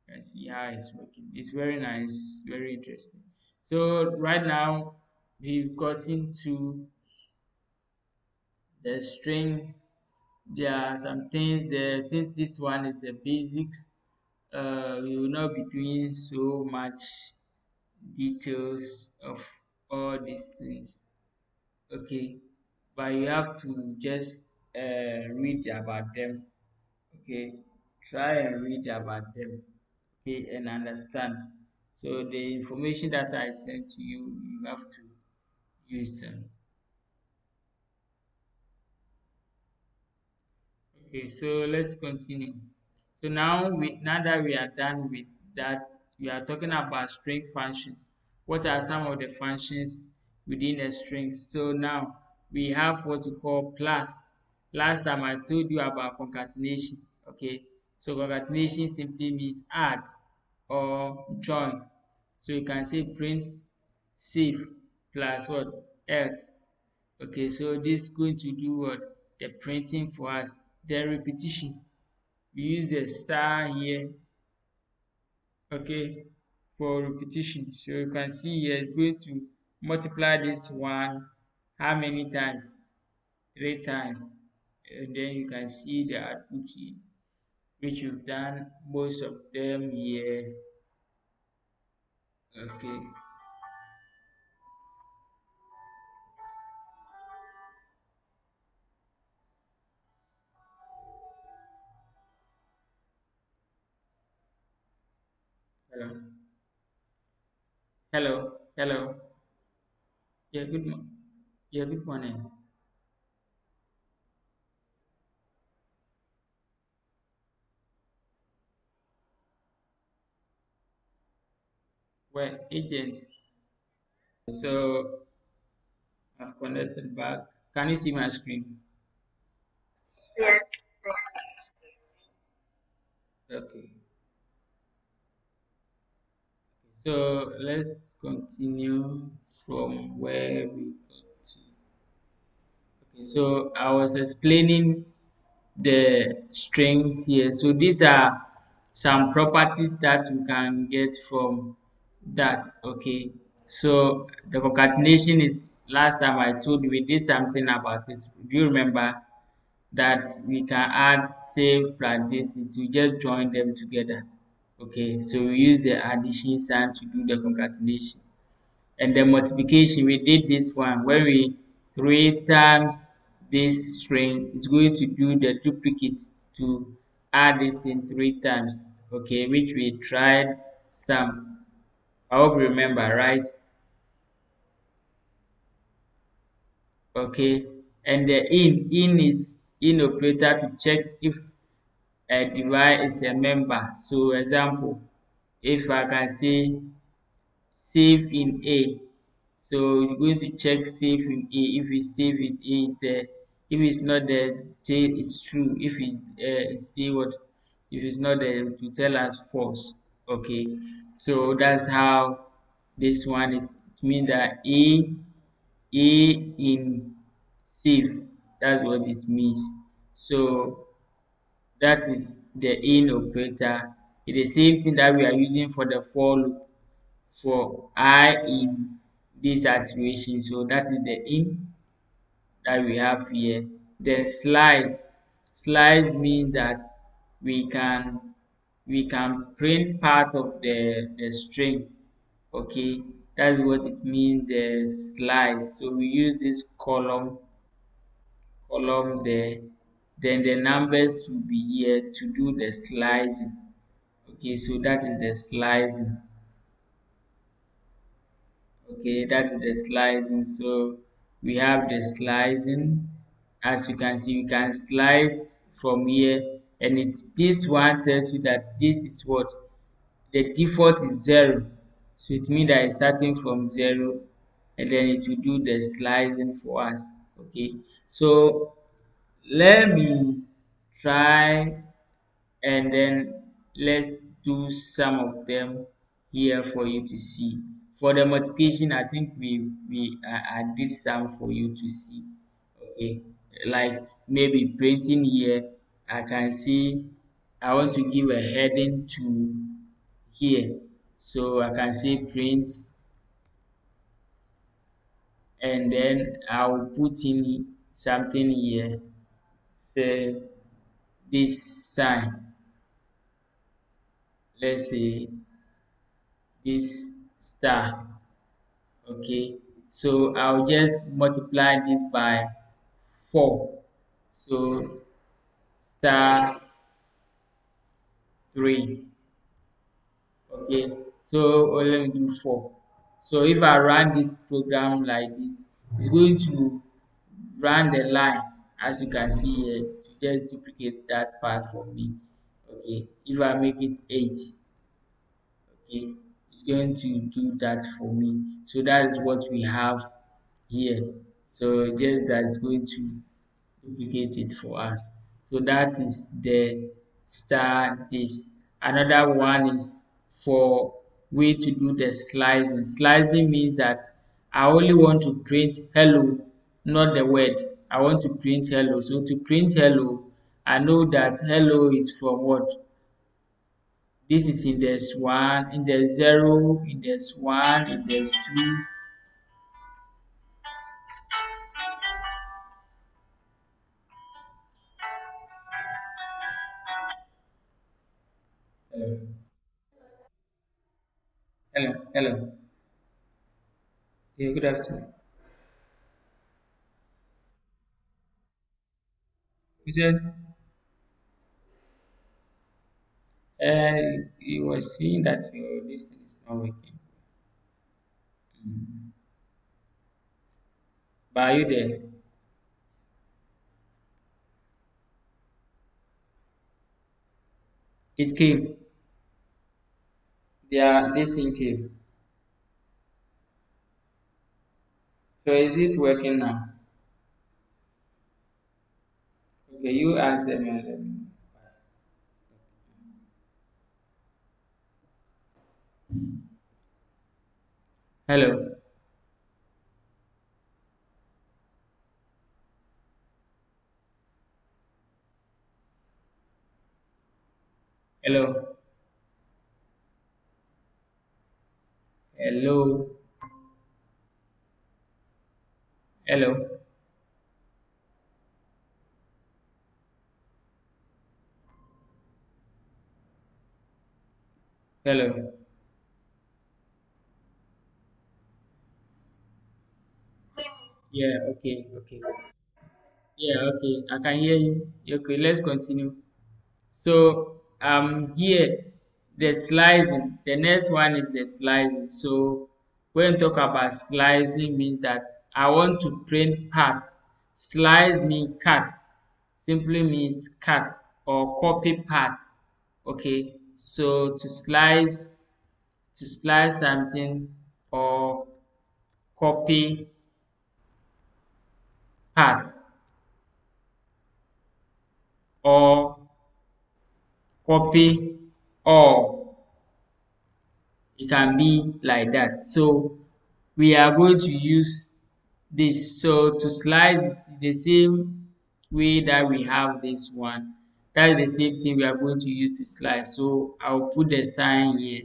can see how it's working. It's very nice, very interesting. So right now we've gotten to the strings. There are some things there. Since this one is the basics, we will not be doing so much details of all these things. Okay, but you have to just read about them. Okay, try and read about them. Okay, and understand. So the information that I sent to you, you have to use them. Okay, so let's continue. So now that we are done with that, we are talking about string functions. What are some of the functions within a string? So now we have what we call plus. Last time I told you about concatenation. Okay, so concatenation simply means add or join. So you can say print save plus what else. Okay, so this is going to do what? The printing for us. Then repetition. We use the star here, okay, for repetition. So you can see here it's going to multiply this one how many times? Three times. And then you can see the output here, which you've done most of them here. Okay. Hello. Hello. Hello. Yeah, yeah, good morning. Well, agent. So I've connected back. Can you see my screen? Yes. Okay. So let's continue from where we got to. Okay, so I was explaining the strings here. So these are some properties that you can get from that. Okay, so the concatenation is last time I told you we did something about it. Do you remember that we can add save plus this to just join them together? Okay, so we use the addition sign to do the concatenation. And the multiplication, we did this one when we 3 times this string, it's going to do the duplicate to add this thing 3 times, okay, which we tried some. I hope you remember, right? Okay, and the in is in operator to check if a device is a member. So example, if I can say save in A. So you're going to check save in A. If it's save in A is there. If it's not there, say it's true. If it's say what? If it's not there, to tell us false. Okay. So that's how this one is. It means that A in save. That's what it means. So that is the in operator. It's the same thing that we are using for the for loop for I in this activation. So that is the in that we have here. Then slice. Slice means that we can we can print part of the string. Okay, that's what it means, the slice. So we use this column there. Then the numbers will be here to do the slicing. Okay, so that is the slicing. Okay, that is the slicing. So we have the slicing. As you can see, we can slice from here, and it this one tells you that this is what the default is 0. So it means that it's starting from 0, and then it will do the slicing for us. Okay, so let me try, and then let's do some of them here for you to see. For the multiplication, I think I did some for you to see. Okay, like maybe printing here, I can see I want to give a heading to here, so I can say print, and then I'll put in something here, say this sign, let's say this star. Okay, so I'll just multiply this by 4. So star 3. Okay, so let me do 4. So if I run this program like this, it's going to run the line, as you can see here, to just duplicate that part for me. Okay, if I make it 8, okay, it's going to do that for me. So that is what we have here. So just that it's going to duplicate it for us. So that is the star this. Another one is for way to do the slicing. Slicing means that I only want to print hello, not the word. I want to print hello. So to print hello, I know that hello is from what? This is index 1, index 0, index 1, index 2. Hello, hello, hello. Yeah, good afternoon. You said you were seeing that your this thing is not working. Mm. But are you there? It came. Yeah, this thing came. So is it working now? Okay, you ask them and let me know. Hello, hello, hello, hello, hello. Yeah, okay, okay. Yeah, okay. I can hear you. Okay, let's continue. So here the slicing, the next one is the slicing. So when we talk about slicing means that I want to print parts. Slice mean cut, simply means cut or copy part. Okay, so to slice something or copy part or copy all. It can be like that. So we are going to use this. So to slice is the same way that we have this one. That is the same thing we are going to use to slice. So I'll put the sign here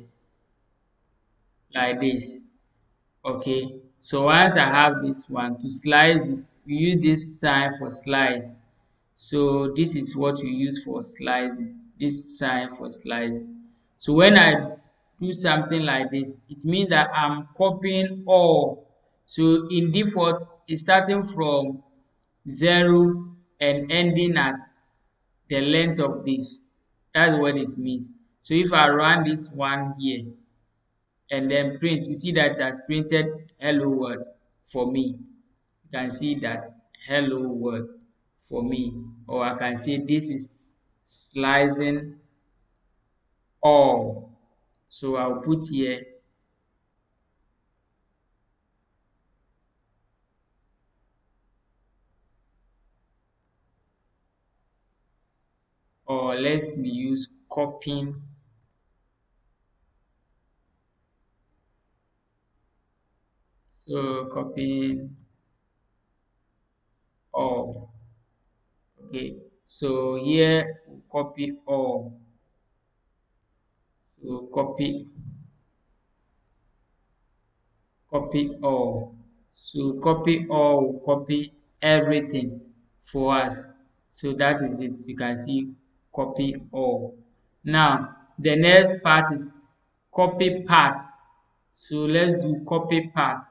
like this. Okay. So once I have this one to slice it, we use this sign for slice. So this is what we use for slicing, this sign for slicing. So when I do something like this, it means that I'm copying all. So in default, it's starting from 0 and ending at the length of this. That's what it means. So if I run this one here and then print, you see that it has printed hello world for me. You can see that hello world for me, or I can say this is slicing all. So I'll put here, or let's me use copying. So copying all. Okay, so here we copy all. So copy all. So copy all will copy everything for us. So that is it. You can see copy all. Now the next part is copy part. So let's do copy part.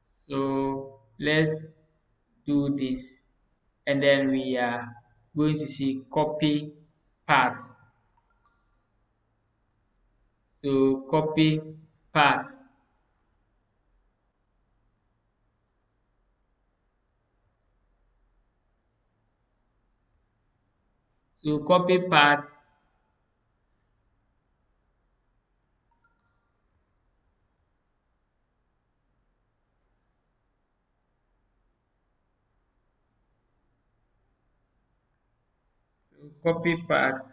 So let's do this and then we are going to see copy part. So copy part. So copy part. copy part.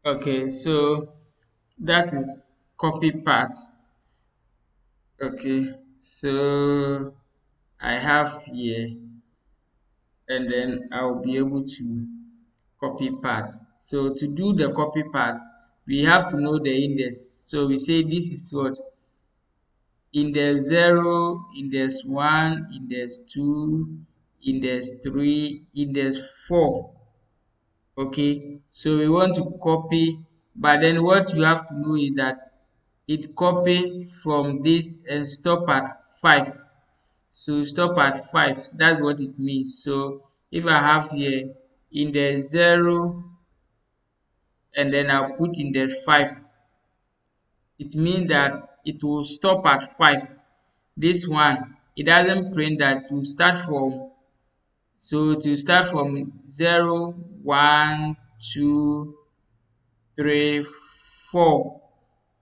Okay, so that is copy part. Okay, so I have here, and then I'll be able to copy parts. So to do the copy parts, we have to know the index. So we say this is what index 0, index 1, index 2, index 3, index 4. Okay, so we want to copy, but then what you have to know is that it copy from this and stop at 5. So stop at 5, that's what it means. So if I have here index 0 and then I'll put index 5, it means that it will stop at 5. This one, it doesn't print that to start from, so to start from 0, 1, 2, 3, 4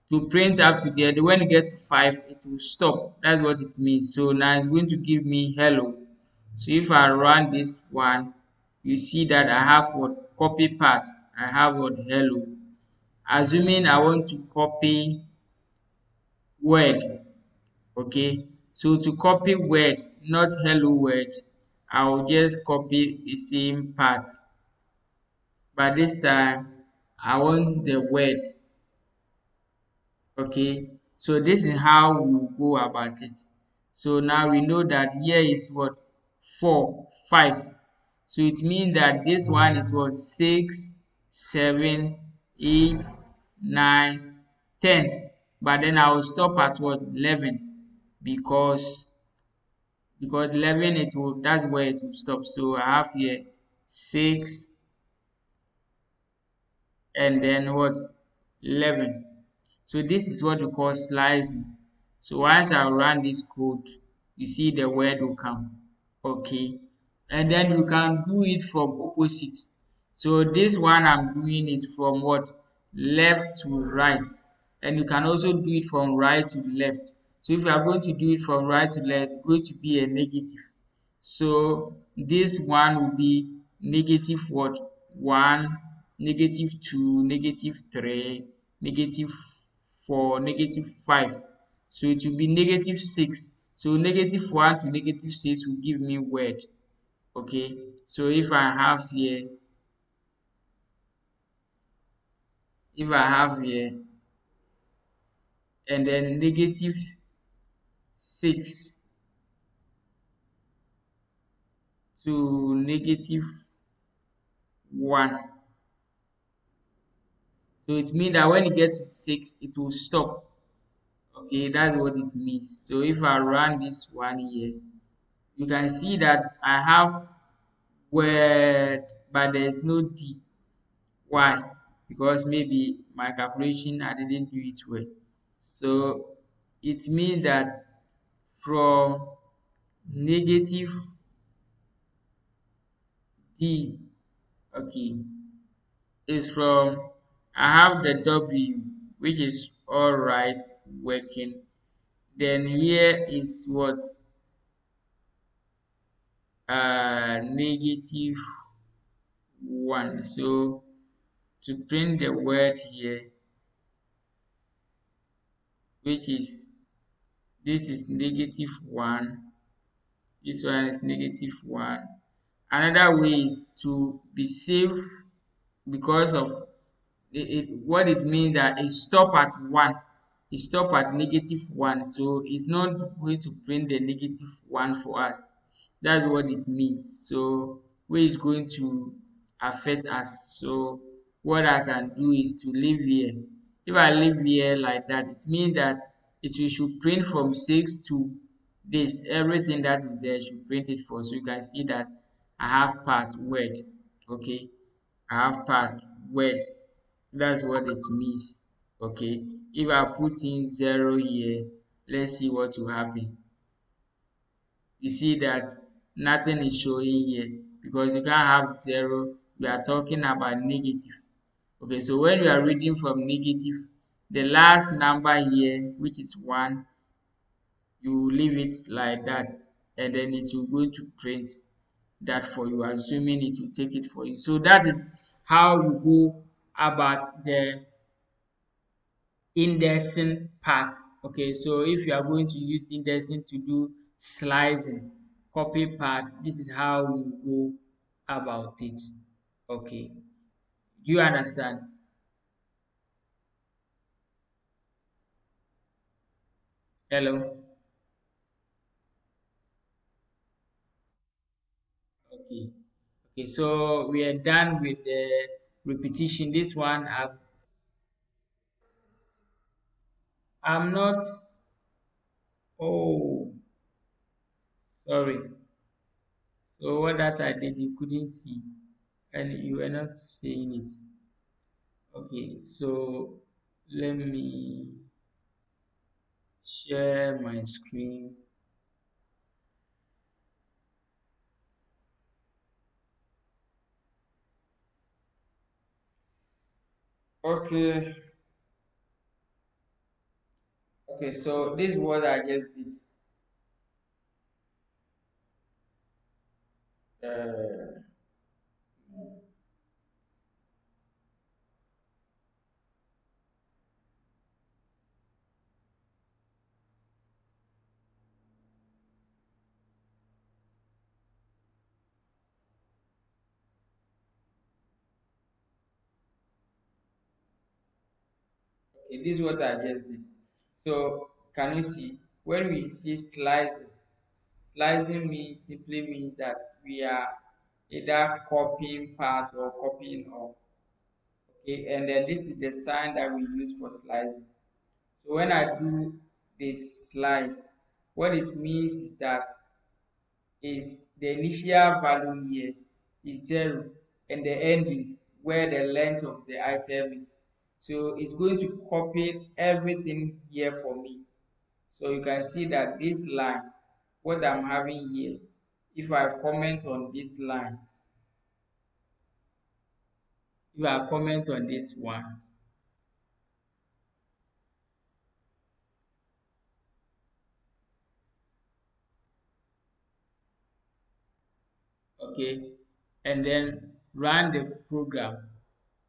to print up to there. When you get to 5, it will stop. That's what it means. So now it's going to give me hello. So if I run this one, you see that I have what copy part. I have what hello. Assuming I want to copy word, okay. So to copy word, not hello word, I will just copy the same part. But this time, I want the word. Okay, so this is how we go about it. So now we know that here is what 4, 5. So it means that this one is what 6, 7, 8, 9, 10. But then I will stop at what 11 because 11 it will, that's where it will stop. So I have here 6 and then what 11. So this is what we call slicing. So once I run this code, you see the word will come. Okay. And then you can do it from opposite. So this one I'm doing is from what? Left to right. And you can also do it from right to left. So if you are going to do it from right to left, it's going to be a negative. So this one will be negative what? 1, negative 2, negative 3, negative 4, negative 5. So it will be negative 6. So negative 1 to negative 6 will give me word. Okay. So if I have here and then negative 6 to negative 1. So it means that when you get to 6, it will stop. Okay, that's what it means. So if I run this one here, you can see that I have word, but there is no D. Why? Because maybe my calculation I didn't do it well. So it means that from negative D, okay, is from I have the W, which is all right working. Then here is what negative 1. So to print the word here, which is this is negative 1, this one is negative 1. Another way is to be safe because of what it means that it stop at 1, it stop at negative 1, so it's not going to print the negative 1 for us. That's what it means. So which is going to affect us. So what I can do is to leave here. If I leave here like that, it means that should print from 6 to this. Everything that is there should print it for. So you can see that I have part word. Okay, I have part word. That's what it means. Okay, if I put in 0 here, let's see what will happen. You see that nothing is showing here because you can't have 0. We are talking about negative. Okay, so when we are reading from negative, the last number here, which is 1, you leave it like that, and then it will go to print that for you, assuming it will take it for you. So that is how you go about the indexing part. Okay, so if you are going to use indexing to do slicing, copy part, this is how you go about it. Okay, do you understand? Hello. Okay. Okay, so we are done with the repetition. This one I'm not. Oh, sorry. So what that I did you couldn't see, and you were not saying it. Okay, so let me share my screen. Okay, okay, so this is what I just did. Uh, okay, this is what I just did. So can you see when we see slicing? Slicing means simply means that we are either copying part or copying all. Okay, and then this is the sign that we use for slicing. So when I do this slice, what it means is that is the initial value here is 0 and the ending where the length of the item is. So it's going to copy everything here for me. So you can see that this line, what I'm having here, if I comment on these lines, if I comment on these ones, okay, and then run the program,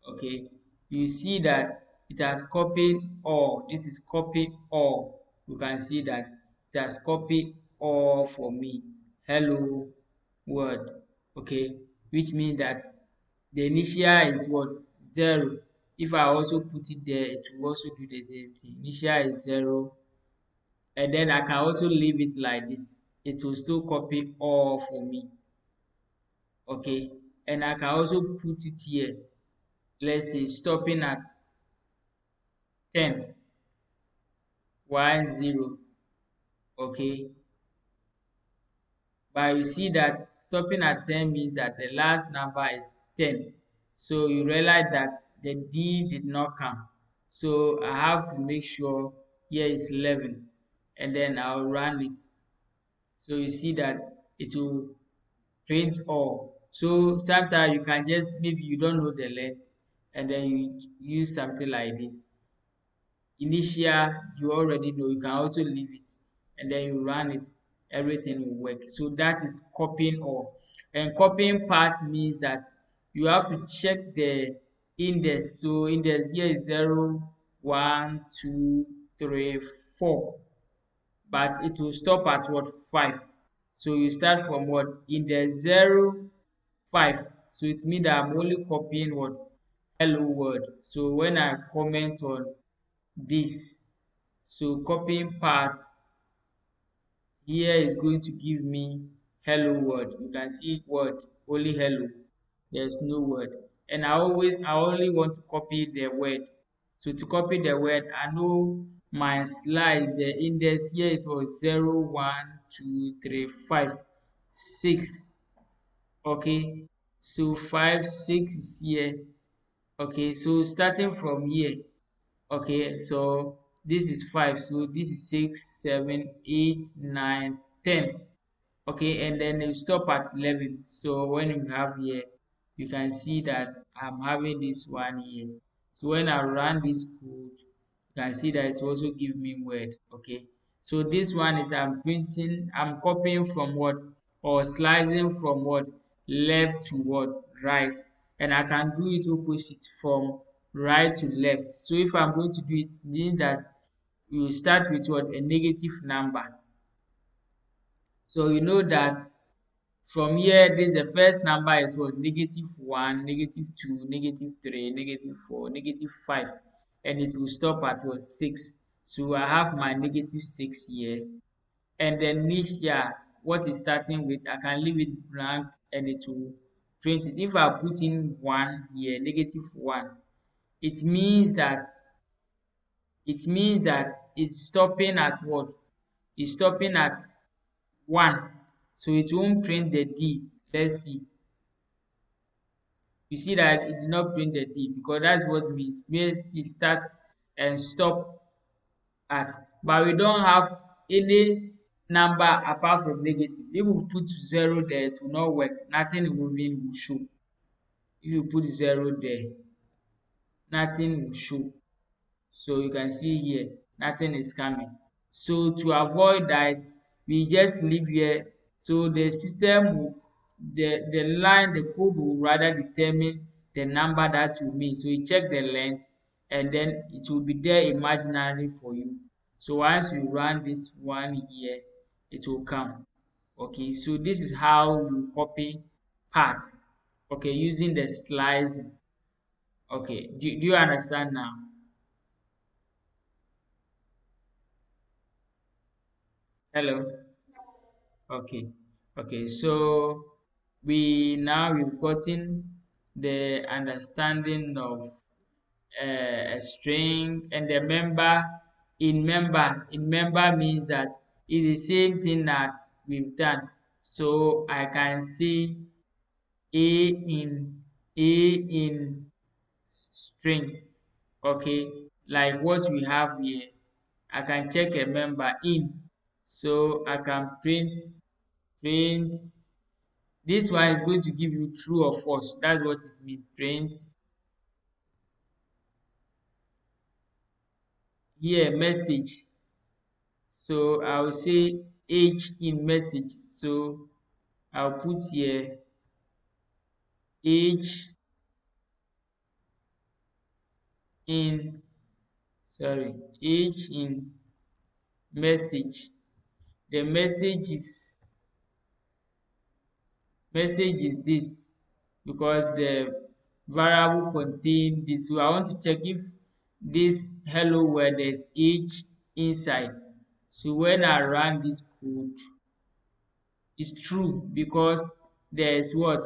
okay, you see that it has copied all. This is copied all. You can see that it has copied all for me. Hello world, okay, which means that the initial is what? 0. If I also put it there, it will also do the same thing. Initial is 0, and then I can also leave it like this. It will still copy all for me, okay, and I can also put it here. Let's say stopping at 10, 1, 0, okay, but you see that stopping at 10 means that the last number is 10. So you realize that the D did not come. So I have to make sure here is 11, and then I'll run it. So you see that it will print all. So sometimes you can just, maybe you don't know the length, and then you use something like this. Initial, you already know, you can also leave it, and then you run it, everything will work. So that is copying all. And copying part means that you have to check the index. So index here is 0, 1, 2, 3, 4, but it will stop at what? 5. So you start from what? Index 0, 5. So it means that I'm only copying what? Hello world. So when I comment on this, so copying part here is going to give me hello world. You can see word, only hello. There's no word. And I only want to copy the word. So to copy the word, I know my slide, the index here is for 0, 1, 2, 3, 5, 6. Okay. So 5, 6 is here. Okay. So starting from here. Okay, so this is 5, so this is 6, 7, 8, 9, 10. Okay, and then you stop at 11. So when you have here, you can see that I'm having this one here. So when I run this code, you can see that it also give me word. Okay, so this one is I'm copying from what, or slicing from what, left to what, right. And I can do it opposite, from right to left. So if I'm going to do it, means that you start with what, a negative number. So you know that from here, this the first number is what, -1, -2, -3, -4, -5, and it will stop at what, 6. So I have my -6 here, and then this here, what is starting with, I can leave it blank and it will print it. If I put in 1 here, -1, it means that it's stopping at what? It's stopping at 1. So it won't print the D. Let's see. You see that it did not print the D, because that's what means it start and stop at. But we don't have any number apart from negative. If we put 0 there, it will not work. Nothing moving will show. If you put 0 there, nothing will show. So you can see here, nothing is coming. So to avoid that, we just leave here. So the system will, the line, the code will rather determine the number that you mean. So you check the length, and then it will be there imaginary for you. So once you run this one here, it will come. Okay, so this is how you copy part. Okay, using the slicing. Okay, do you understand now? Hello. Okay, okay. So we've gotten the understanding of a string, and the member. In member means that it's the same thing that we've done. So I can say a in string. Okay, like what we have here. I can check a member in, so I can print. This one is going to give you true or false. That's what it means. Print here message. So I will say H in message. So I'll put here H in, sorry, H in message. The message is this, because the variable contain this. So I want to check if this hello world there's H inside. So when I run this code, it's true, because there's what?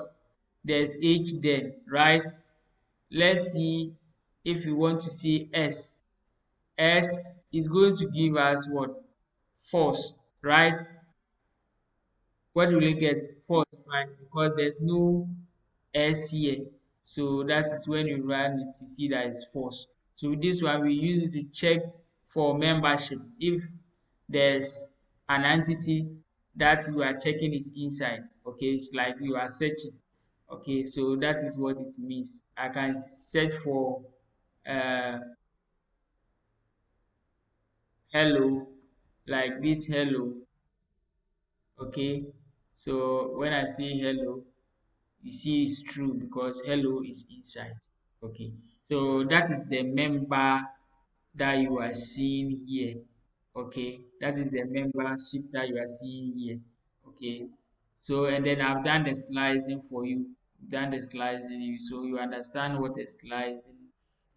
There's H there, right? Let's see if we want to see S. S is going to give us what? False, right? What will you get? False, right? Because there's no S here. So that is when you run it, you see that it's false. So with this one, we use it to check for membership. If there's an entity that you are checking is inside, okay, it's like you are searching. Okay, so that is what it means. I can search for uh hello, like this hello. Okay, so when I say hello, you see it's true, because hello is inside. Okay, so that is the member that you are seeing here. Okay, that is the membership that you are seeing here. Okay, so and then I've done the slicing for you. Done the slicing, so you understand what a slicing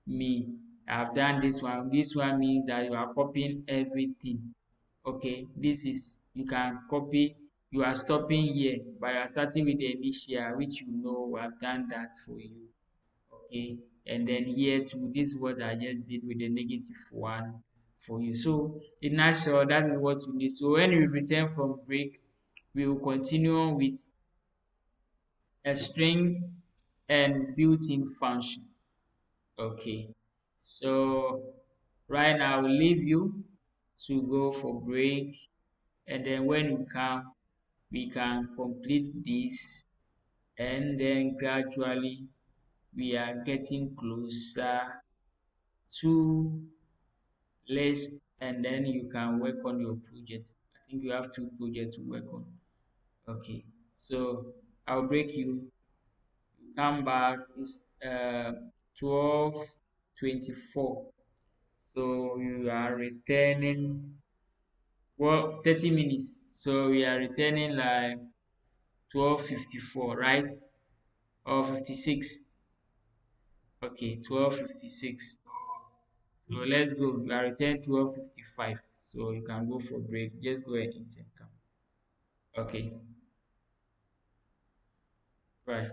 mean. I've done this one. This one means that you are copying everything. Okay, this is, you can copy. You are stopping here, but you are starting with the initial, which you know I've done that for you. Okay, and then here too, this is what I just did with the -1 for you. So in nutshell, that is what you need. So when we return from break, we will continue on with a strings and built-in function. Okay, so Right now, I will leave you to go for break, and then when we come, we can complete this, and then gradually we are getting closer to list, and then you can work on your project. I think you have two projects to work on. Okay, so I'll break you. Come back. It's 12:24. So you are returning, well, 30 minutes. So we are returning like 12:54, right? Or 56. Okay, 12:56. So let's go. We are returning 12:55. So you can go for break. Just go and eat and come. Okay, bye.